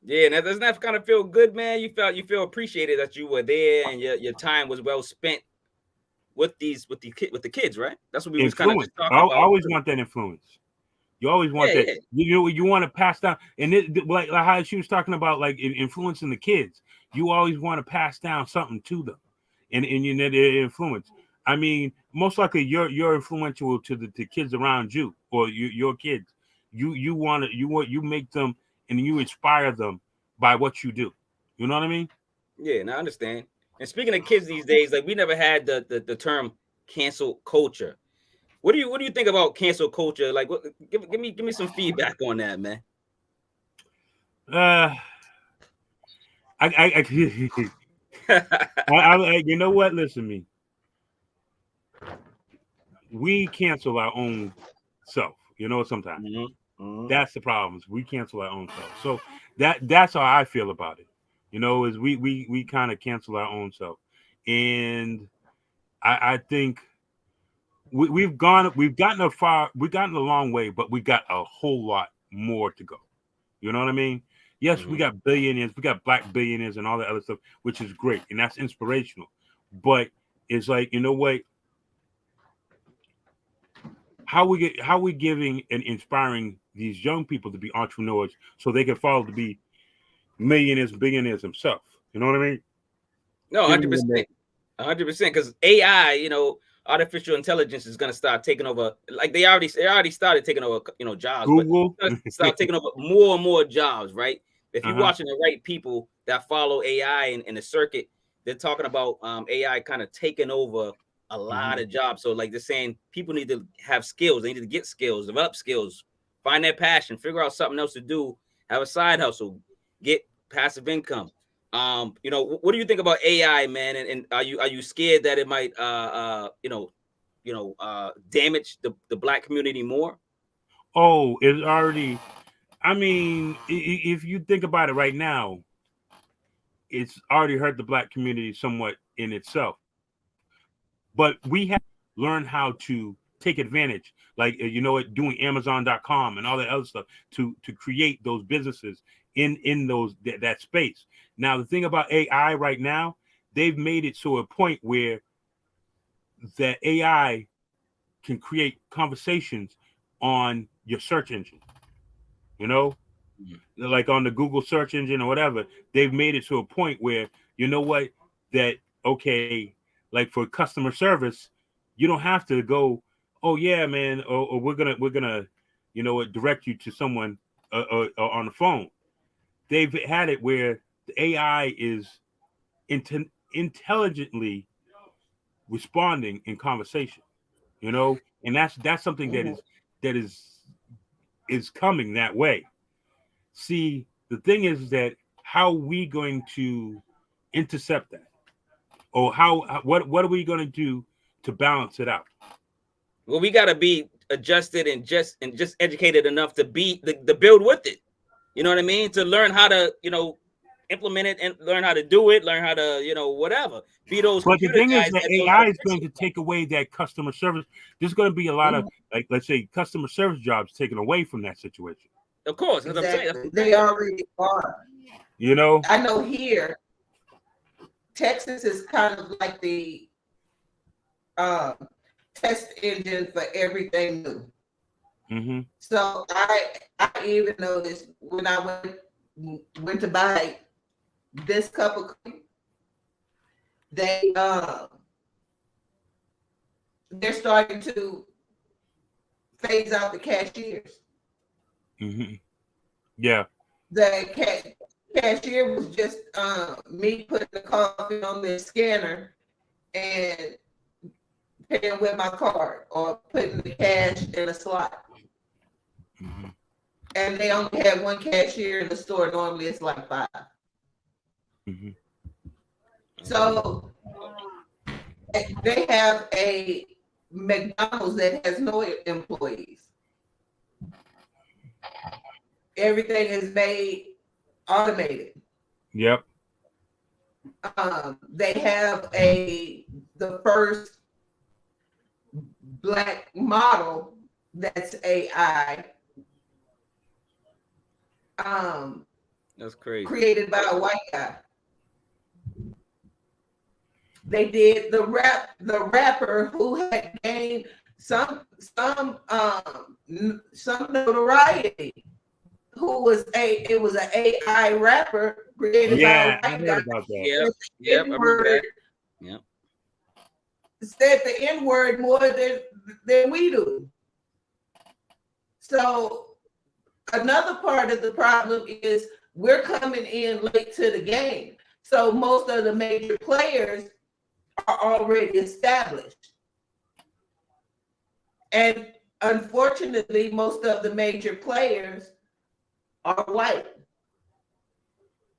Yeah, now doesn't that kind of feel good, man? You feel appreciated that you were there and your time was well spent with the kids, right? That's what we was kind of just talking about.
I always want that influence. You always want that. Yeah. You want to pass down, and like how she was talking about, like influencing the kids. You always want to pass down something to them, and you know their influence. I mean, most likely you're influential to the kids around you or your kids. You make them and you inspire them by what you do. You know what I mean?
Yeah, now I understand. And speaking of kids these days, like we never had the term cancel culture. What do you think about cancel culture? Like, give me some feedback on that, man.
You know what? Listen to me. We cancel our own self. You know, sometimes that's the problem. We cancel our own self. So that's how I feel about it. You know, is we kind of cancel our own self, and I think we've gotten a long way, but we got a whole lot more to go. You know what I mean? Yes, we got billionaires, we got black billionaires and all that other stuff, which is great, and that's inspirational. But is like, you know what? How we giving and inspiring these young people to be entrepreneurs so they can follow to be millionaires, billionaires themselves. You know what I mean?
No, 100%. 100%. Because AI, you know, artificial intelligence is going to start taking over. Like they already started taking over, you know, jobs.
Google
but start taking over more and more jobs, right? If you're watching the right people that follow AI in the circuit, they're talking about AI kind of taking over a lot of jobs. So like they're saying people need to have skills. They need to get skills, develop skills, find their passion, figure out something else to do, have a side hustle, get passive income. You know, what do you think about AI, man? And are you scared that it might damage the black community more?
Oh, it's already, I mean, if you think about it right now, it's already hurt the black community somewhat in itself. But we have to learn how to take advantage, like, you know what, doing Amazon.com and all that other stuff to create those businesses in those that space. Now, the thing about AI right now, they've made it to a point where that AI can create conversations on your search engine. You know, like on the Google search engine or whatever, they've made it to a point where, you know what, that, okay, like for customer service, you don't have to go, oh yeah, man, or we're gonna, you know, direct you to someone on the phone. They've had it where the AI is intelligently responding in conversation, you know, and that's something that is coming that way. See, the thing is that how we going to intercept that, or what are we going to do to balance it out?
Well, we got to be adjusted and just educated enough to be the build with it. You know what I mean? To learn how to, you know, implement it and learn how to do it, learn how to, you know, whatever. Be those.
But the thing is that AI is going to take away that customer service. There's going to be a lot of, like, let's say, customer service jobs taken away from that situation.
Of course, that's exactly. What I'm saying.
They already are.
You know,
I know here, Texas is kind of like the test engine for everything new. So I even noticed when I went to buy this cup of coffee, they're starting to phase out the cashiers.
Yeah.
The cashier was just me putting the coffee on the scanner and paying with my card or putting the cash in a slot. And they only had one cashier in the store. Normally it's like 5. So they have a McDonald's that has no employees. Everything is made automated.
Yep.
They have the first black model that's AI.
That's crazy.
Created by a white guy. They did the rapper who had gained some notoriety, who was an AI rapper created by a white guy.
I heard about that.
Yep, I remember that. Yep.
Said the N-word more than we do. So another part of the problem is we're coming in late to the game. So most of the major players are already established. And unfortunately, most of the major players are white.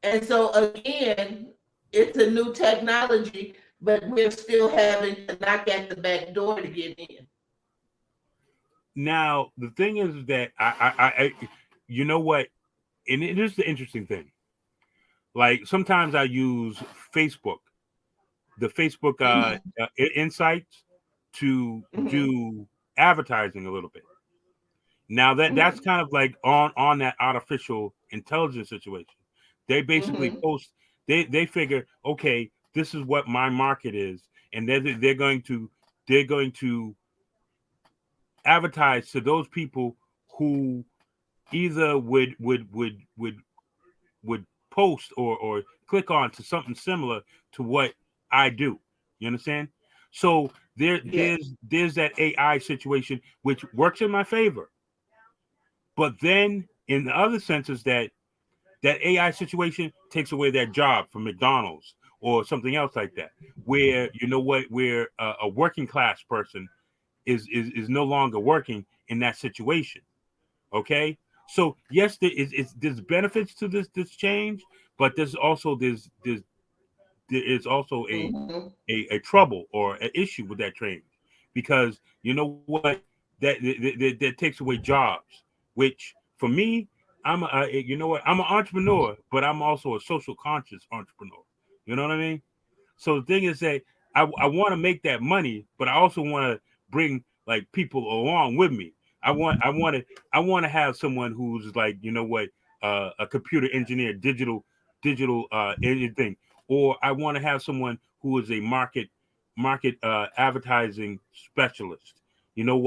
And so again, it's a new technology, but we're still having to knock at the back door to get in.
Now, the thing is that I you know what, and it is the interesting thing. Like sometimes I use Facebook, the Facebook insights to do advertising a little bit. Now that's kind of like on that artificial intelligence situation. They basically post, they figure, okay, this is what my market is, and they're going to advertise to those people who either would post or click on to something similar to what I do. You understand? So there's that AI situation which works in my favor. But then in the other sense is that AI situation takes away their job from McDonald's or something else like that, where where a working class person is no longer working in that situation. Okay, so yes, there's benefits to this change, but there's also a trouble or an issue with that change, because you know what, that takes away jobs, which for me, I'm I'm an entrepreneur, but I'm also a social conscious entrepreneur. You know what I mean? So the thing is that I want to make that money, but I also want to bring like people along with me. I want to have someone who's like, a computer engineer, digital anything, or I want to have someone who is a market advertising specialist. Who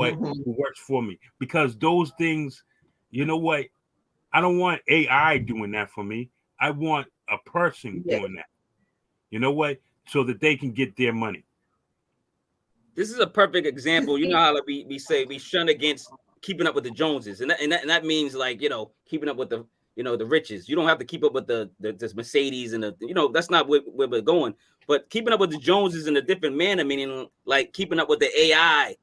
works for me, because those things, I don't want AI doing that for me. I want a person doing that. So that they can get their money.
This is a perfect example. You know how we say we shun against keeping up with the Joneses, and that means like, keeping up with the the riches. You don't have to keep up with the Mercedes and that's not where we're going. But keeping up with the Joneses in a different manner, meaning like keeping up with the AI.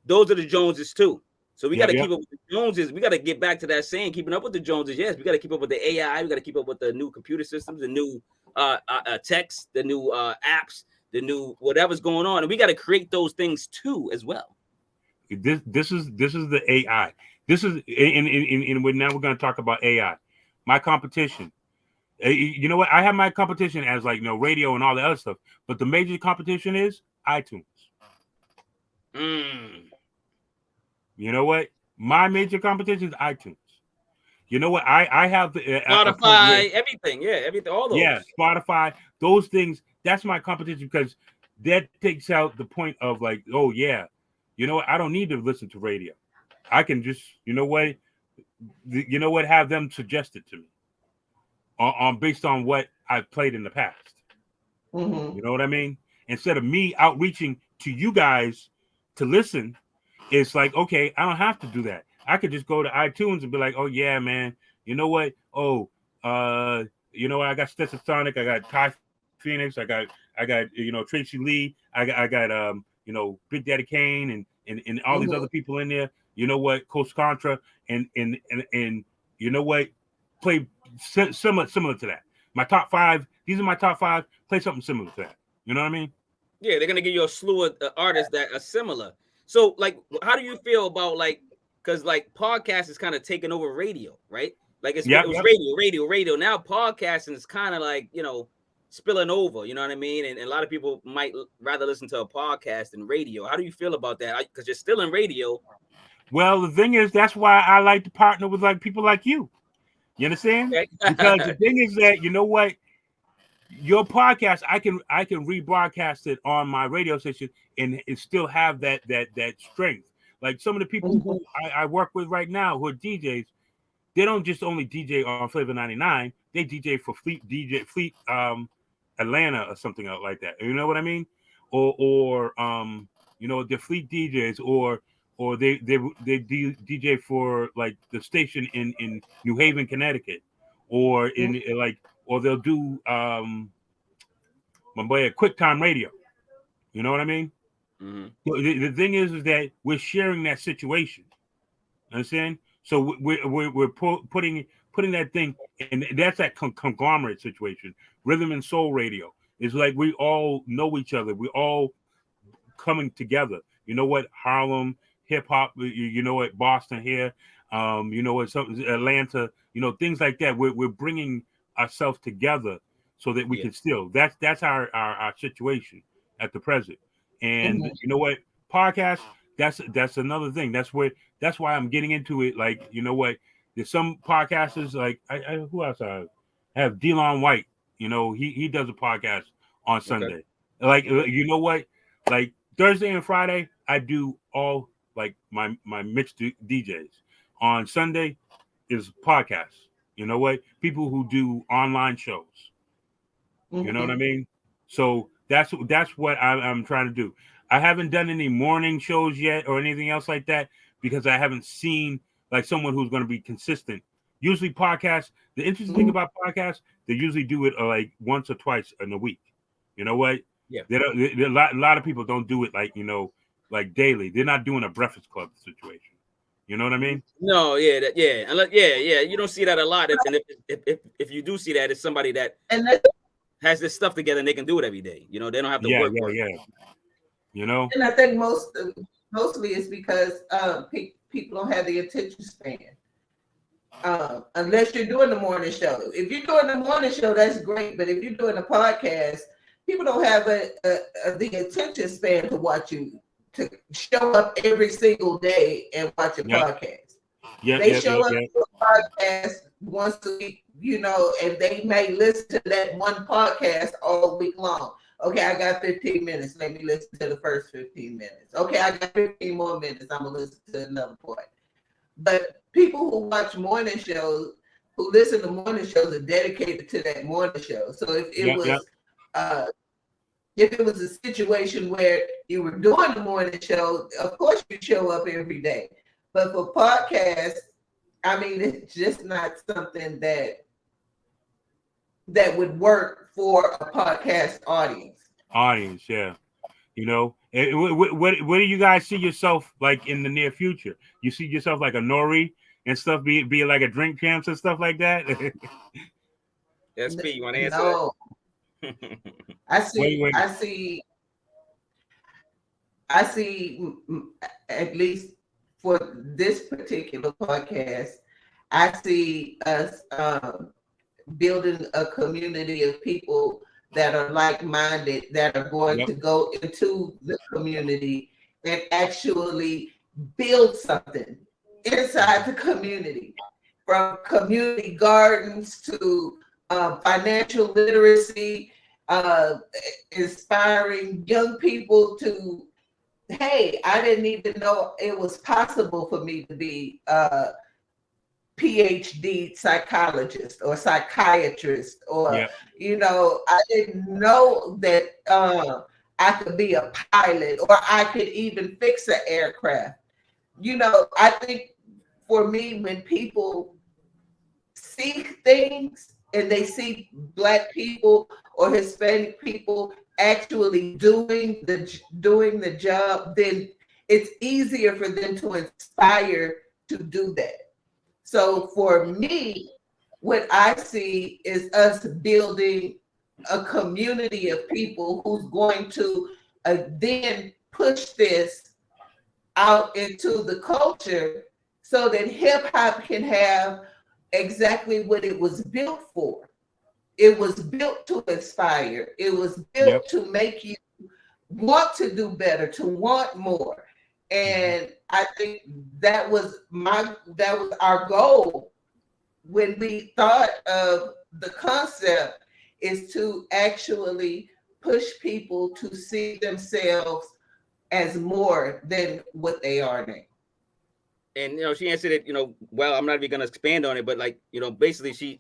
Those are the Joneses too. So we got to keep up with the Joneses. We got to get back to that saying, keeping up with the Joneses. Yes, we got to keep up with the AI. We got to keep up with the new computer systems, the new text, the new apps, the new whatever's going on, and we got to create those things too as well.
This is the AI. This is and now we're going to talk about AI. My competition. You know what? I have my competition as like radio and all the other stuff, but the major competition is iTunes. You know what? My major competition is iTunes. You know what? I have the
Spotify, everything. Yeah, everything. All those.
Yeah, Spotify, those things. That's my competition, because that takes out the point of like, oh yeah, I don't need to listen to radio. I can just, have them suggest it to me on based on what I've played in the past.
Mm-hmm.
You know what I mean? Instead of me outreaching to you guys to listen, it's like, okay, I don't have to do that. I could just go to iTunes and be like, oh yeah, man, you know what? Oh, I got Stetson Sonic, I got Ty Phoenix, I got Tracy Lee, I got Big Daddy Kane and all these other people in there. You know what? Coach Contra and you know what? Play similar to that. My top 5. These are my top 5. Play something similar to that. You know what I mean?
Yeah, they're gonna give you a slew of artists that are similar. So, like, how do you feel about because like podcast is kind of taking over radio, right? Like it was radio. Now podcasting is kind of like spilling over. You know what I mean? And a lot of people might rather listen to a podcast than radio. How do you feel about that? Because you're still in radio.
Well, the thing is, that's why I like to partner with like people like you. You understand? Okay. Because the thing is that your podcast, I can rebroadcast it on my radio station and still have that strength. Like some of the people who I work with right now who are DJs, they don't just only DJ on Flavor 99. They DJ for Fleet Atlanta or something like that. You know what I mean? Or they're Fleet DJs or they DJ for like the station in New Haven, Connecticut, or or they'll do my boy at Quick Time Radio. You know what I mean?
Mm-hmm.
So the thing is that we're sharing that situation. Understand? So we're putting that thing, and that's that conglomerate situation. Rhythm and Soul Radio is like we all know each other. We all coming together. You know what? Harlem, hip hop. You know what? Boston here. You know what? Something Atlanta. Things like that. We're bringing ourselves together so that we can still. That's our situation at the present. And you know what? Podcast. That's another thing. That's why I'm getting into it. Like, you know what? There's some podcasters like who else I have? DeLon White. You know, he does a podcast on Sunday. Like, you know what? Like Thursday and Friday, I do all like my mixed DJs. On Sunday is podcasts. You know what? People who do online shows. You know what I mean? So that's what I'm trying to do. I haven't done any morning shows yet or anything else like that because I haven't seen like someone who's going to be consistent. Usually podcasts, the interesting thing about podcasts, they usually do it like once or twice in a week. You know what?
Yeah.
A lot of people don't do it like, you know, like daily. They're not doing a Breakfast Club situation. You know what I mean?
No, yeah. You don't see that a lot. And if you do see that, it's somebody that has this stuff together and they can do it every day. You know, they don't have to work.
Yeah. You know,
and I think mostly it's because people don't have the attention span. Unless you're doing the morning show. If you're doing the morning show, that's great. But if you're doing a podcast, people don't have the attention span to watch you, to show up every single day and watch a podcast. They show up to a podcast once a week, you know, and they may listen to that one podcast all week long. Okay, I got 15 minutes. Let me listen to the first 15 minutes. Okay, I got 15 more minutes. I'm going to listen to another part. But people who watch morning shows, who listen to morning shows, are dedicated to that morning show. So if it was a situation where you were doing the morning show, of course you show up every day. But for podcasts, I mean, it's just not something that would work for a podcast audience.
Yeah. You know, what do you guys see yourself like in the near future? You see yourself like a Nori and stuff, be like a drink champs and stuff like that?
SP, you want to answer?
No. I see, at least for this particular podcast, I see us building a community of people that are like-minded, that are going to go into the community and actually build something inside the community, from community gardens to financial literacy, inspiring young people to, hey, I didn't even know it was possible for me to be a PhD psychologist or psychiatrist, or, you know, I didn't know that I could be a pilot, or I could even fix an aircraft. You know, I think for me, when people see things and they see Black people or Hispanic people actually doing the job, then it's easier for them to inspire to do that. So for me, what I see is us building a community of people who's going to then push this out into the culture so that hip hop can have exactly what it was built for. It was built to inspire. It was built to make you want to do better, to want more. And I think that was our goal when we thought of the concept, is to actually push people to see themselves as more than what they are now.
And, you know, she answered it, you know, well, I'm not even going to expand on it, but like, you know, basically she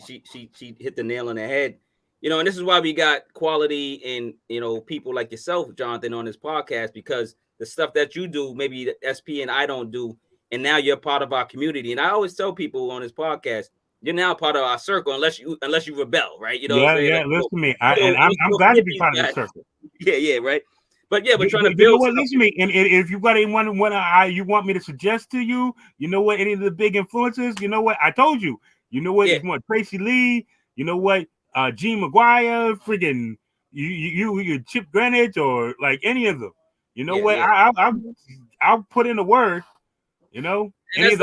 hit the nail on the head, you know, and this is why we got quality and, you know, people like yourself, Jonathan, on this podcast, because the stuff that you do, maybe the SP and I don't do, and now you're part of our community. And I always tell people on this podcast, you're now part of our circle, unless you rebel, right? You know,
like, listen to me, I'm glad to be part of the circle.
Yeah, right. But yeah, we're trying to build.
You know what? Listen to me, and if you got anyone you want me to suggest to you, you know what? Any of the big influencers, you know what? I told you. You know what? If you want Tracy Lee, you know what? Gene McGuire, friggin' you Chip Greenwich, or like any of them. You know what? I'll put in a word. You know,
and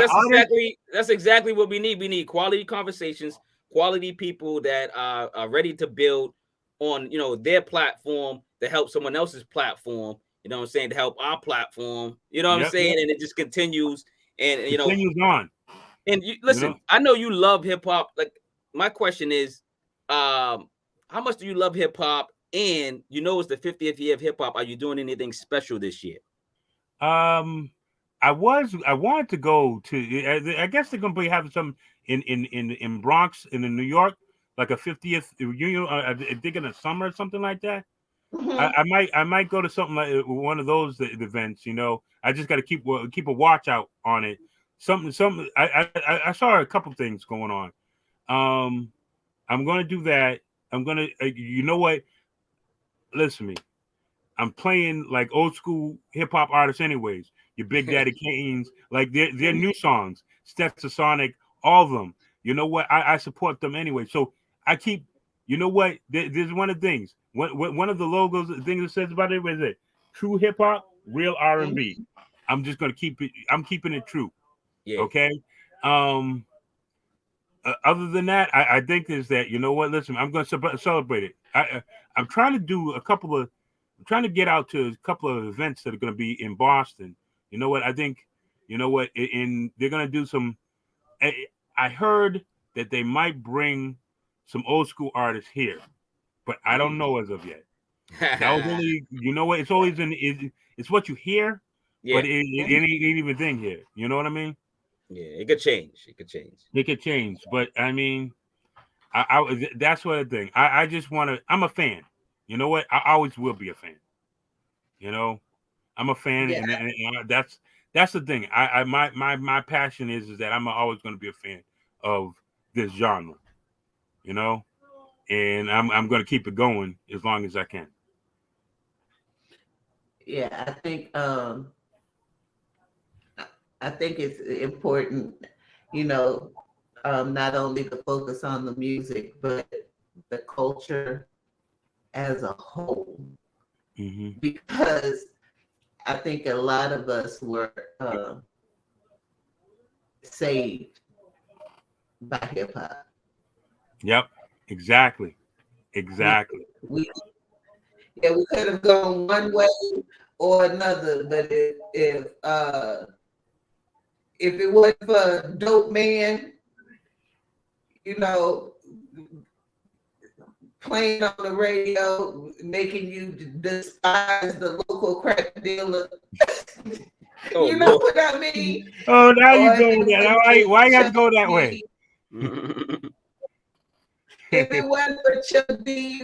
that's exactly what we need. We need quality conversations, quality people that are ready to build on, you know, their platform to help someone else's platform. You know what I'm saying? To help our platform. You know what I'm saying? And it just continues. And you know,
continues on.
And you listen. You know? I know you love hip hop. Like, my question is, how much do you love hip hop? And you know, it's the 50th year of hip hop. Are you doing anything special this year?
I wanted to go to. I guess they're gonna be having some in Bronx in New York, like a 50th reunion. I think in the summer or something like that.
Mm-hmm.
I might go to something like one of those events. You know, I just got to keep a watch out on it. Something. I saw a couple things going on. I'm gonna do that. I'm gonna. You know what? Listen to me. I'm playing like old school hip hop artists, anyways. Your Big Daddy Kane's, like their new songs, Stetsasonic, all of them. You know what? I support them anyway. So I keep. You know what? There's one of the things. One of the logos, the things it says about it is it true hip hop, real R&B. I'm just gonna keep it. I'm keeping it true.
Yeah.
Okay. Other than that, I think is that, you know what? Listen, I'm going to celebrate it. I'm trying to do a couple of. I'm trying to get out to a couple of events that are going to be in Boston. You know what? I think, you know what? They're going to do some. I heard that they might bring some old school artists here, but I don't know as of yet. That was only, you know what? It's always it's what you hear,
Yeah.
but it ain't even thing here. You know what I mean?
Yeah, it could change. It could change.
It could change, but I mean, that's what I think. I just want to. I'm a fan. You know what? I always will be a fan. You know, I'm a fan,
Yeah.
and that's the thing. My passion is that I'm always going to be a fan of this genre. You know, and I'm going to keep it going as long as I can.
Yeah, I think it's important, you know, not only to focus on the music, but the culture as a whole, because I think a lot of us were saved by hip hop.
Yep, exactly.
We could have gone one way or another, but if it wasn't for Dope Man, you know, playing on the radio, making you despise the local crack dealer. You know what I mean?
Oh, now you go that. Why you have to go that way?
If it wasn't for Chuck D,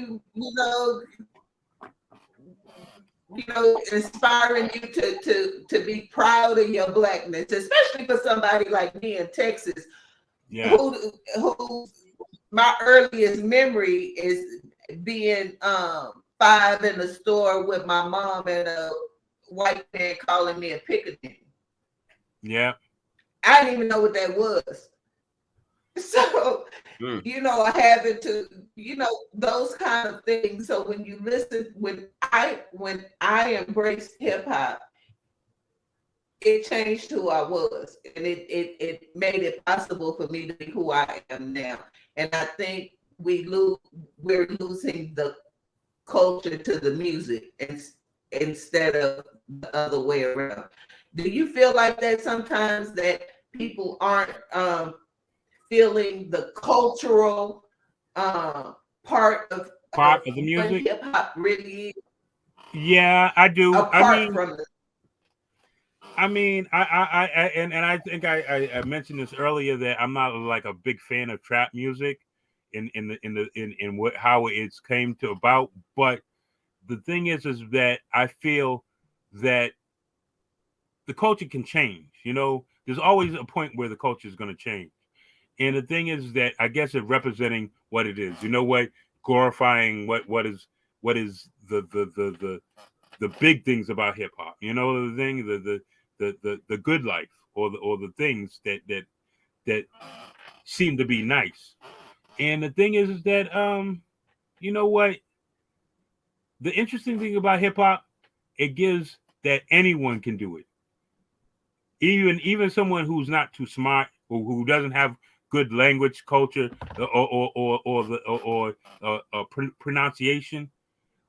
inspiring you to be proud of your blackness, especially for somebody like me in Texas, who my earliest memory is being 5 in the store with my mom and a white man calling me a pickaninny.
Yeah.
I didn't even know what that was. So, having to, those kind of things. So when you listen, when I embraced hip hop, it changed who I was, and it made it possible for me to be who I am now. And I think we're losing the culture to the music instead of the other way around. Do you feel like that sometimes, that people aren't feeling the cultural part of
the music,
hip hop really is?
Yeah, I do. I mean, I think I mentioned this earlier, that I'm not like a big fan of trap music in how it's came to about. But the thing is that I feel that the culture can change. You know, there's always a point where the culture is going to change. And the thing is that I guess it's representing what it is. You know what? Glorifying what is the big things about hip hop. You know, the thing, the good life, or the things that seem to be nice. And the thing is that you know what? The interesting thing about hip hop, it gives that anyone can do it. Even someone who's not too smart, or who doesn't have good language culture, or pronunciation,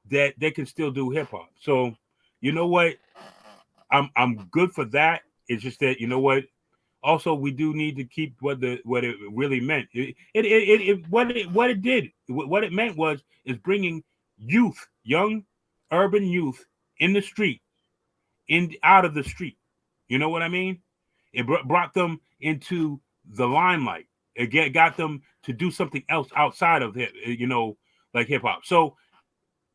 that they can still do hip hop. So, you know what? I'm good for that. It's just that, you know what? also we do need to keep what it really meant. What it meant is bringing youth, young urban youth in the street, out of the street. You know what I mean? It brought them into the limelight. It got them to do something else outside of it, like hip hop. So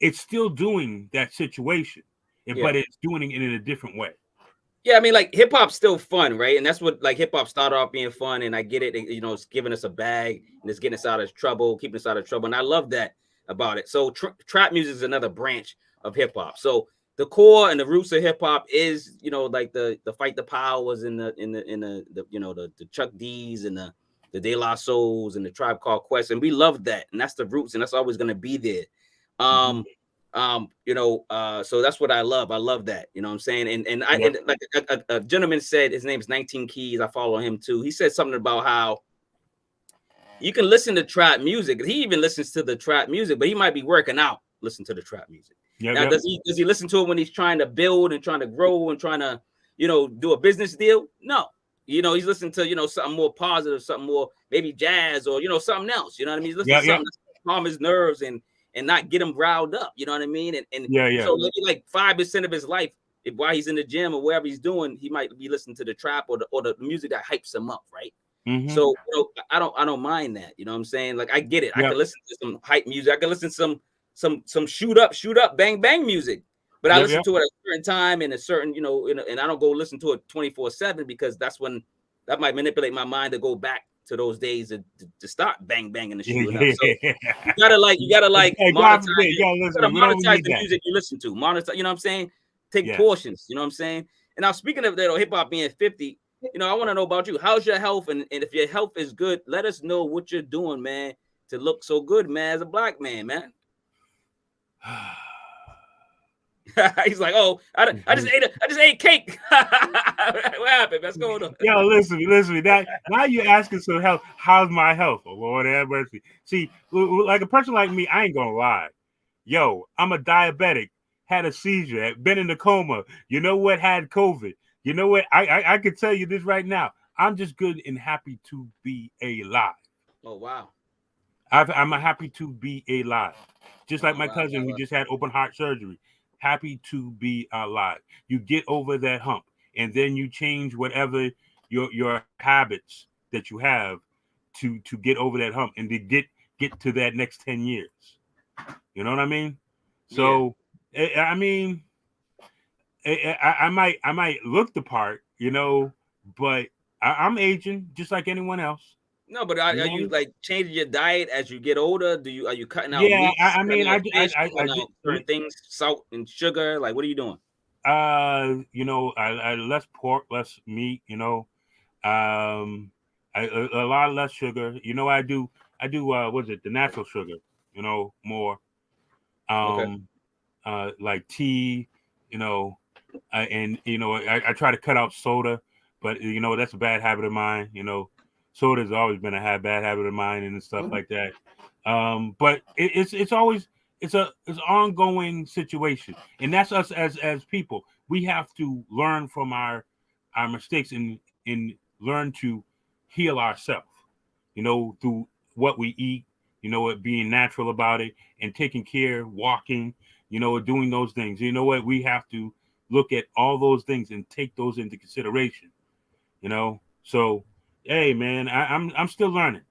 it's still doing that situation, but it's doing it in a different way.
Yeah, I mean, like hip hop's still fun, right? And that's what like hip hop started off being fun. And I get it, it's giving us a bag and it's getting us out of trouble, keeping us out of trouble. And I love that about it. So trap music is another branch of hip hop. So the core and the roots of hip hop is, like the Fight the Powers and the Chuck D's and the De La Souls and the Tribe Called Quest. And we love that. And that's the roots. And that's always going to be there. So that's what I love. I love that. You know what I'm saying? And like a gentleman said, his name is 19 Keys. I follow him too. He said something about how you can listen to trap music. He even listens to the trap music, but he might be working out, listen to the trap music. Now, does he listen to it when he's trying to build and trying to grow and trying to, do a business deal? No. He's listening to, something more positive, something more maybe jazz or, something else. You know what I mean? He's listening to something to calm his nerves and not get him riled up. You know what I mean? So maybe like 5% of his life, while he's in the gym or wherever he's doing, he might be listening to the trap or the music that hypes him up, right? So I don't mind that. You know what I'm saying? Like I get it. I can listen to some hype music. I can listen to some shoot up, bang bang music. But I listen to it at a certain time and a certain, and I don't go listen to it 24/7 because that's when that might manipulate my mind to go back to those days to start bang banging the shooting up. So you gotta monetize the music you listen to. Monetize, you know what I'm saying? Take portions, you know what I'm saying? And now speaking of that, hip hop being 50, I want to know about you. How's your health? And if your health is good, let us know what you're doing, man, to look so good, man, as a black man, man. He's like, oh, I just ate cake. What happened? What's going on?
Yo, listen. That now you're asking some health. How's my health? Oh, Lord have mercy. See, like a person like me, I ain't gonna lie. Yo, I'm a diabetic. Had a seizure. Been in a coma. You know what? Had COVID. You know what? I could tell you this right now. I'm just good and happy to be alive.
Oh wow.
I'm happy to be alive. Just like my cousin who just had open heart surgery. Happy to be alive. You get over that hump, and then you change whatever your habits that you have to get over that hump and to get to that next 10 years. You know what I mean? So, I mean, I might look the part, but I'm aging just like anyone else.
No, but are you like changing your diet as you get older? Are you cutting out?
Yeah,
meats,
I mean, I
certain things, salt and sugar. Like, what are you doing?
I less pork, less meat. A lot less sugar. I do. What's it? The natural sugar. More. Like tea. I try to cut out soda, but that's a bad habit of mine. Soda has always been a bad habit of mine and stuff like that. But it's always it's an ongoing situation, and that's us as people. We have to learn from our mistakes and learn to heal ourselves. Through what we eat. It being natural about it and taking care, walking. Doing those things. We have to look at all those things and take those into consideration. So. Hey man, I'm still learning.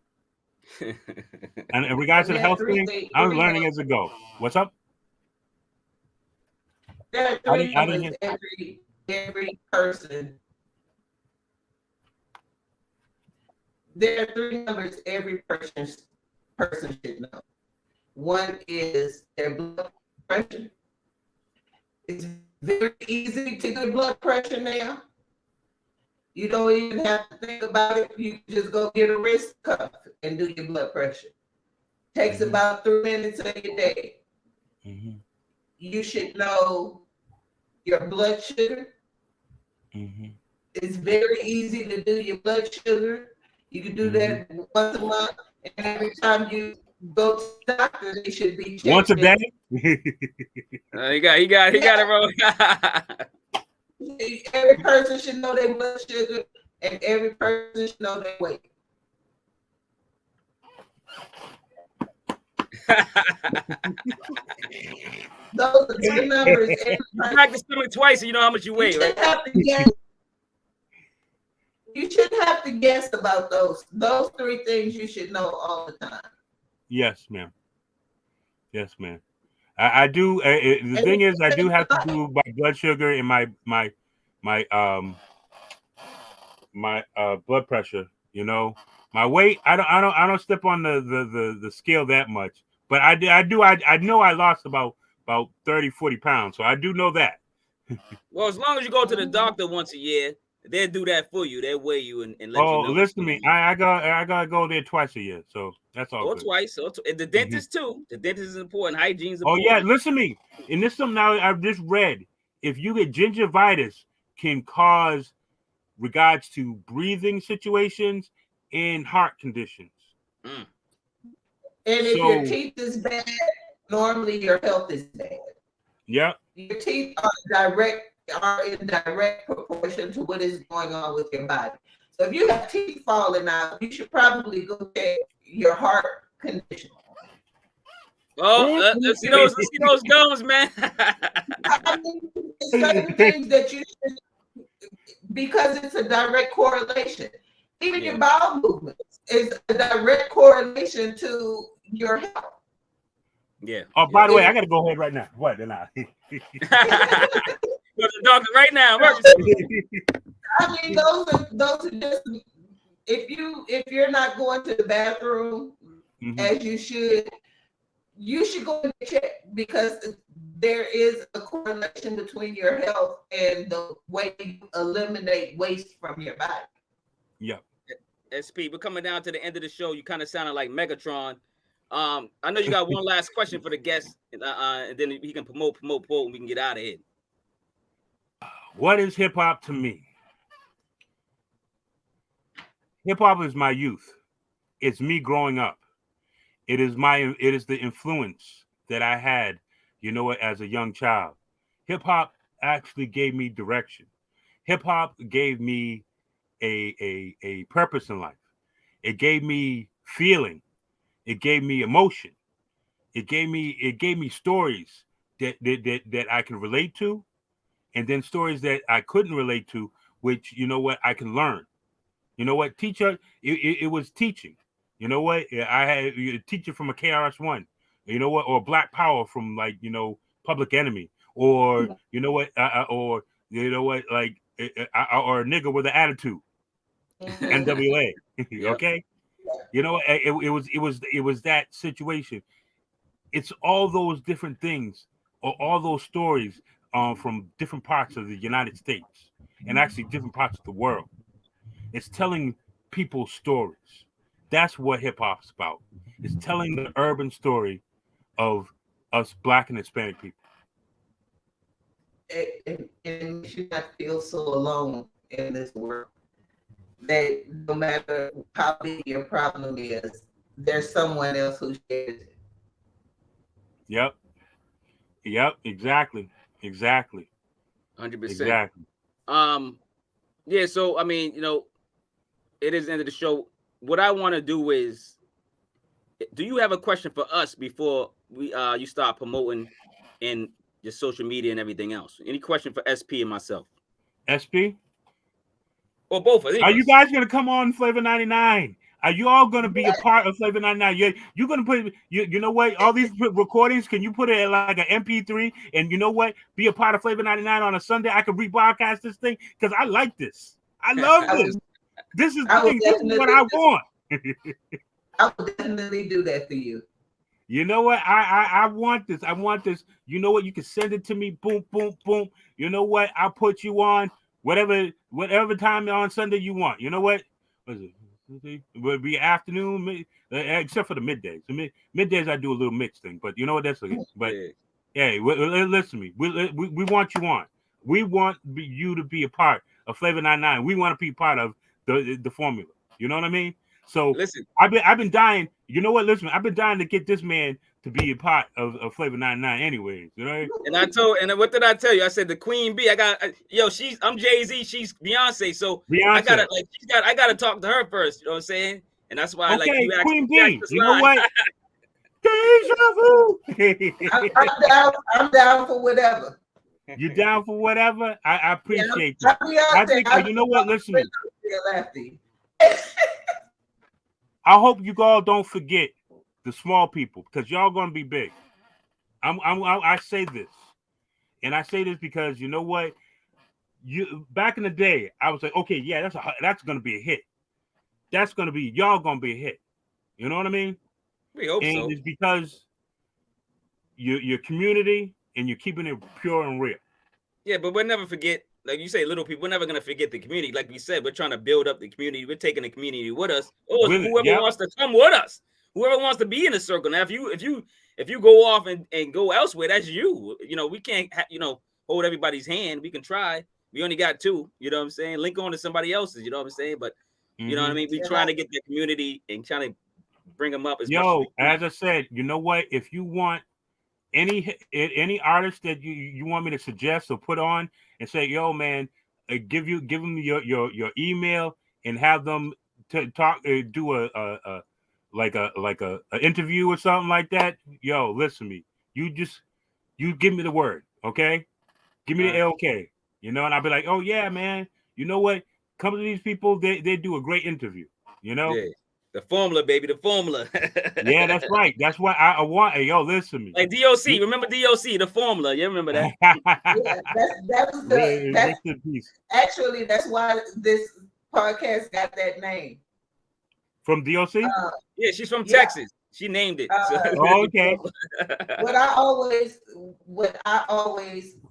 And in regards to the health thing, I'm learning as I go. What's up?
There are three numbers every person. There are three numbers every person should know. One is their blood pressure. It's very easy to get blood pressure now. You don't even have to think about it. You just go get a wrist cuff and do your blood pressure. Takes about 3 minutes of your day. You should know your blood sugar. It's very easy to do your blood sugar. You can do that once a month, and every time you go to the doctor, they should be checking.
Once a day.
He got it wrong.
Every person should know their blood sugar and every person should know their weight. Those are three numbers.
You practice doing it twice, and you know how much you weigh, right?
You shouldn't have to guess about those. Those three things you should know all the time.
Yes, ma'am. Yes, ma'am. I do. The thing is, I do have to do my blood sugar and my blood pressure. You know, my weight. I don't step on the scale that much. But I know I lost about 30, 40 pounds. So I do know that.
Well, as long as you go to the doctor once a year, they'll do that for you. They'll weigh you and let you know.
Oh, listen to me. I gotta go there twice a year. So that's all.
Or good. Twice. And the dentist too. The dentist is important. Hygiene's important.
Oh yeah, listen to me. And this is something now I've just read. If you get gingivitis, can cause regards to breathing situations and heart conditions.
And if your teeth is bad, normally your health is bad.
Yep.
Your teeth are in direct proportion to what is going on with your body. So if you have teeth falling out, you should probably go check your heart condition.
Oh, let's see those gums, man.
I mean, certain things that you should, because it's a direct correlation. Even your bowel movements is a direct correlation to your health.
Yeah.
Oh, by the way, I gotta go ahead right now. What? Then I
go to the doctor right now.
I mean, those are just if you're not going to the bathroom as you should go and check, because there is a correlation between your health and the way you eliminate waste from your body.
Yeah.
SP, we're coming down to the end of the show. You kind of sounded like Megatron. I know you got one last question for the guest, and then he can promote, and we can get out of here.
What is hip hop to me? Hip hop is my youth. It's me growing up. It is the influence that I had, as a young child. Hip hop actually gave me direction. Hip hop gave me a purpose in life. It gave me feeling. It gave me emotion. It gave me stories that I can relate to, and then stories that I couldn't relate to, which I can learn. Teacher, it was teaching. I had a teacher from a KRS-One, or Black Power from Public Enemy, or or a nigga with an attitude, NWA. Okay, it was that situation. It's all those different things, or all those stories from different parts of the United States, and actually different parts of the world. It's telling people stories. That's what hip hop's about. It's telling the urban story of us Black and Hispanic people.
And you should not feel so alone in this world. That no matter how big your problem is, there's someone else who shares it.
Yep. Exactly.
100%.
Exactly.
Yeah. So I mean, it is the end of the show. What I want to do is, do you have a question for us before you start promoting in your social media and everything else? Any question for SP and myself?
SP?
Or both?
Are you guys going to come on Flavor 99? Are you all going to be a part of Flavor 99? You're going to put, you know what? All these recordings, can you put it at like an MP3? And you know what? Be a part of Flavor 99 on a Sunday. I can rebroadcast this thing because I like this. I love this. This is the thing. This is what I want.
I will definitely do that for you.
You know what? I want this. I want this. You know what? You can send it to me. Boom, boom, boom. You know what? I'll put you on whatever time on Sunday you want. You know what? What is it? It would be afternoon, except for the middays. Middays I do a little mix thing, but you know what? That's okay. But hey, listen to me. We want you on. We want you to be a part of Flavor 99. We want to be part of the formula. You know what I mean? So
listen,
I've been dying. You know what? Listen, I've been dying to get this man to be a part of Flavor 99 anyways, you know?
And what did I tell you? I said the Queen Bee. I'm Jay-Z, she's Beyonce. So I gotta talk to her first, you know what I'm saying? And that's why you asked
Queen Bee, you know what? Deja vu.
I'm down for whatever.
You down for whatever? I appreciate that. I think you know what? Listen to me. I hope you all don't forget the small people, because y'all gonna be big. I say this, and I say this because you know what? Back in the day, I was like, okay, yeah, that's gonna be a hit. That's gonna be y'all gonna be a hit. You know what I mean?
We hope so.
And it's because your community and you're keeping it pure and real.
Yeah, but we'll never forget, like you say, little people. We're never gonna forget the community. Like we said, we're trying to build up the community. We're taking the community with us. Whoever wants to come with us. Whoever wants to be in the circle. Now, if you go off and go elsewhere, that's you. You know, we can't hold everybody's hand. We can try. We only got two. You know what I'm saying? Link on to somebody else's. You know what I'm saying? But you know what I mean? We trying to get the community and trying to bring them up as much
as I said, you know what? If you want any artist that you want me to suggest or put on and say, yo, man, give them your email and have them talk, do a interview or something like that. Yo, listen to me. You give me the word, okay? Give me the LK, you know, and I'll be like, oh yeah, man. You know what? Come to these people. They do a great interview. You know.
Yeah. The formula, baby, the formula.
Yeah, that's right. That's what I want. Hey, yo, listen to me.
Like DOC, remember DOC, the formula. You remember that?
Actually, that's why this podcast got that name.
From DOC?
Yeah, she's from Texas. She named it.
Okay.
What I always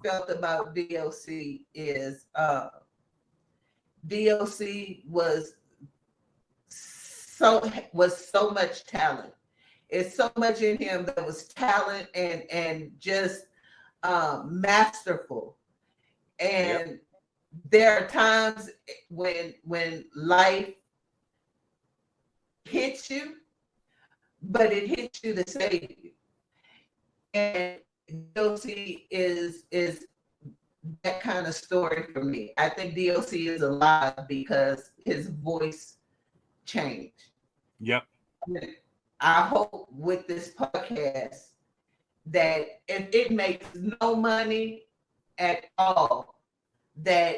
felt about DOC is DOC was so much talent. It's so much in him that was talent and just masterful. And there are times when life hits you, but it hits you to save you. And DOC is that kind of story for me. I think DOC is alive because his voice changed.
Yep.
I hope with this podcast that if it makes no money at all, that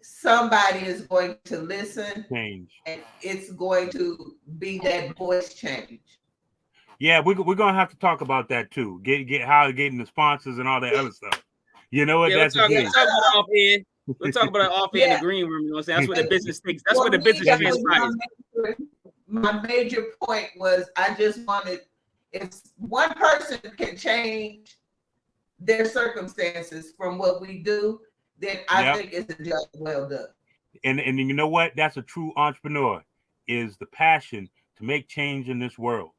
somebody is going to listen
change,
and it's going to be that voice change.
Yeah, we're gonna have to talk about that too. Get how getting the sponsors and all that other stuff. You know what? That's
we'll talk about it off in the green room. You know what I'm saying? That's where the business takes. That's where the business transpires.
My major point was I just wanted, if one person can change their circumstances from what we do, then I think it's a job well done.
And you know what? That's a true entrepreneur, is the passion to make change in this world.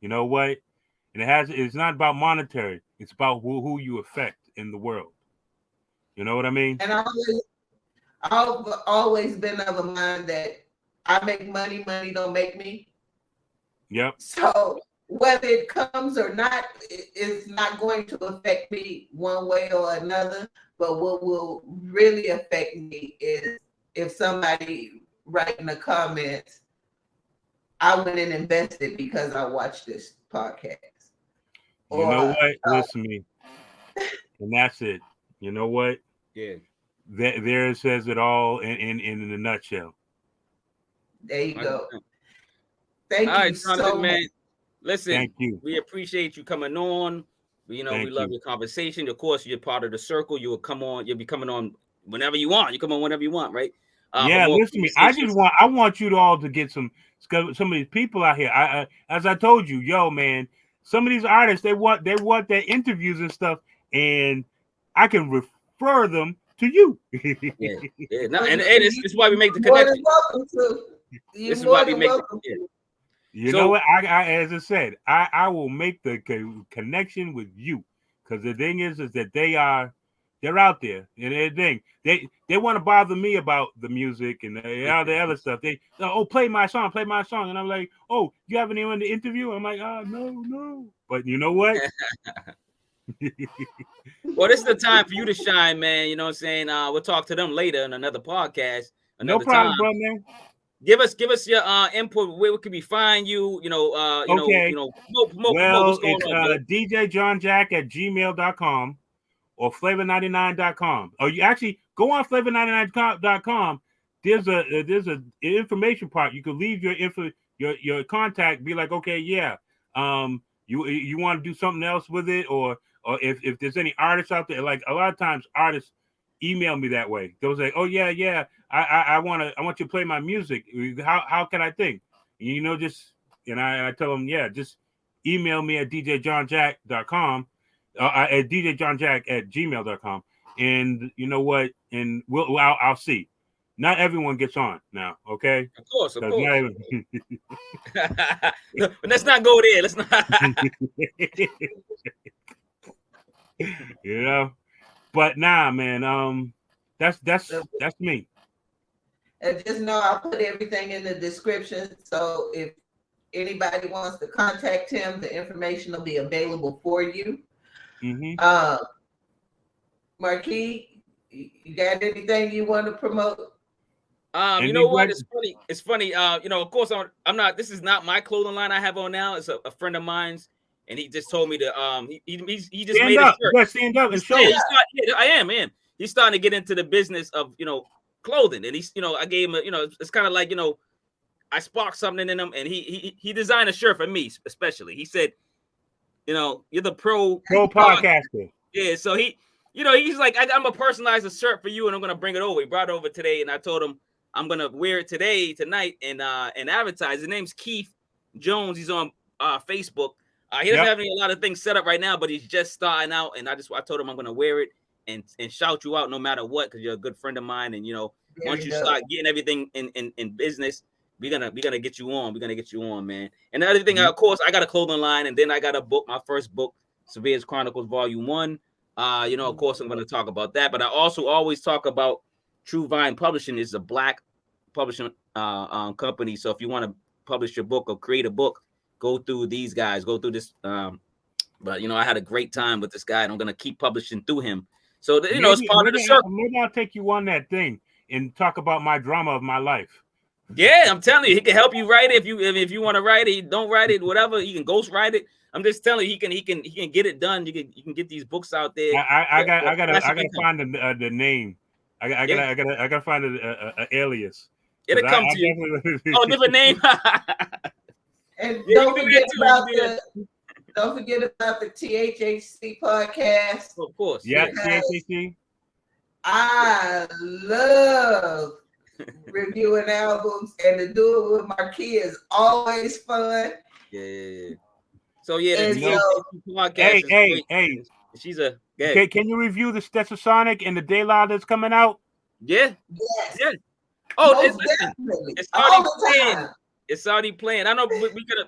You know what? And it's not about monetary. It's about who you affect in the world. You know what I mean?
And I've always been of a mind that I make money, money don't make me.
Yep.
So whether it comes or not, it's not going to affect me one way or another. But what will really affect me is if somebody write in the comments, I went and invested because I watched this podcast.
You know what? Listen to me. And that's it. You know what?
Yeah.
There it says it all in a nutshell.
There you go. Thank you so much.
Man. Listen,
thank you.
We appreciate you coming on. We love your conversation. Of course, you're part of the circle. You'll be coming on whenever you want. You come on whenever you want, right?
Yeah, listen to me. I want you all to get some of these people out here. As I told you, yo, man, some of these artists they want their interviews and stuff, and I can refer them to you.
Yeah. No, and it's why we make the connection. This is why we make the
You know what? I as I said, I will make the connection with you, because the thing is that they are They're out there, and they want to bother me about the music and all the other stuff. They play my song, and I'm like, oh, you have anyone to interview? I'm like, no. But you know what?
Well, this is the time for you to shine, man. You know what I'm saying? We'll talk to them later in another podcast.
No problem, bro, man.
Give us your input. Where can we find you? Promote what's going on.
It's djjohnjack@gmail.com or flavor99.com. Or you actually go on flavor99.com. There's a information part. You can leave your contact. Be like, okay, yeah, you want to do something else with it, or if there's any artists out there. Like a lot of times, artists email me that way. They'll say, oh yeah. I want you to play my music. How can I think? I tell them, yeah, just email me at djjohnjack.com, at djjohnjack@gmail.com, and you know what? And I'll see. Not everyone gets on now, okay?
Of course. Let's not go there. Let's not.
But nah, man. That's me.
And just know I'll put everything in the description. So if anybody wants to contact him, the information will be available for you.
Mm-hmm.
Marquis, you got anything you want to promote?
You know what? It's funny. Of course, I'm not. This is not my clothing line I have on now. It's a friend of mine's, and he just told me to. He just
stand
made
up.
a shirt.
Stand up and show.
I am, man. He's starting to get into the business of clothing, and he's I gave him it's kind of like I sparked something in him, and he designed a shirt for me especially. He said, you're the pro
podcaster.
Yeah, so he's like, I'm gonna personalize a shirt for you, and I'm gonna bring it over. He brought it over today, and I told him I'm gonna wear it tonight, and advertise. His name's Keith Jones. He's on Facebook. He doesn't have a lot of things set up right now, but he's just starting out, and I told him I'm gonna wear it and shout you out no matter what, because you're a good friend of mine, and once you start getting everything in business, we're gonna get you on. We're gonna get you on, man. And the other thing, of course, I got a clothing line, and then I got a book, my first book, Surveyor's Chronicles Volume 1. Of course, I'm gonna talk about that, but I also always talk about True Vine Publishing is a Black publishing company. So if you want to publish your book or create a book, go through these guys. Go through this. But I had a great time with this guy, and I'm gonna keep publishing through him. So it's part of the circle.
Maybe I'll take you on that thing and talk about my drama of my life.
Yeah, I'm telling you, he can help you write it if you want to write it. Don't write it, whatever. He can ghost write it. I'm just telling you, he can get it done. You can get these books out there.
I gotta find the name. I gotta find an alias.
It'll come to you. Different name.
And don't forget about the THHC podcast.
Of course.
Yeah, THHC.
I love reviewing albums, and to do it with Marquis is always fun.
Yeah. So the
podcast. Hey.
She's a.
Okay, can you review the Stetsasonic and the De La that's coming out?
Yeah.
Yes.
Yeah. Oh,
definitely.
It's already playing. It's already playing. I know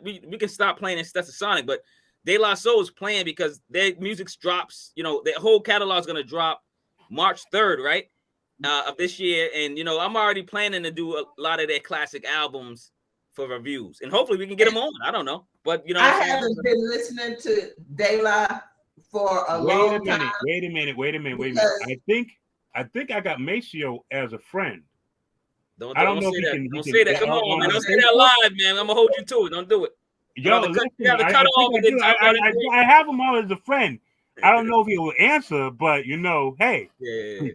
we can stop playing in Stetsasonic, but De La Soul is playing because their music drops. Their whole catalog is gonna drop March 3rd, right? Of this year, and I'm already planning to do a lot of their classic albums for reviews, and hopefully we can get them on. I don't know, but
I haven't been listening to De La for a long time.
Wait a minute. I think I got Maceo as a friend.
Don't say that. Don't say that. Come on, man. Don't say that live, man. I'm gonna hold you to it. Don't do it.
I have him all as a friend. I don't know if he will answer, but hey.
Yeah.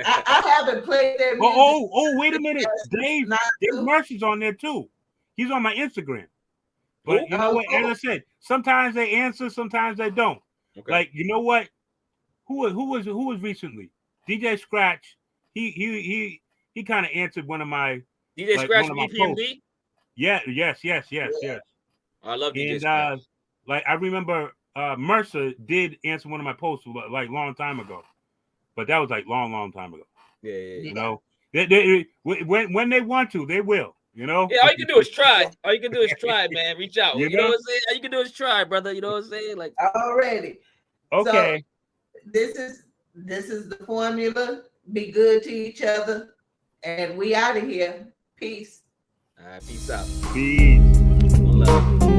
I haven't played that music.
Oh, wait a minute. Dave Mercer's on there too. He's on my Instagram. But you know what? As I said, sometimes they answer, sometimes they don't. Okay. Like, you know what? Who was recently? DJ Scratch. He kind of answered one of my
DJ Scratch from EPMD.
Yes.
I love DJ Scratch.
Like I remember Mercer did answer one of my posts like long time ago, but that was like long time ago.
Yeah.
They when they want to, they will.
Yeah, all you can do is try. Man. Reach out. You know what I'm saying? All you can do is try, brother. You know what I'm saying? Like
already.
Okay.
So This is the formula. Be good to each other. And we out of here. Peace.
All right, peace out.
Peace.
Love.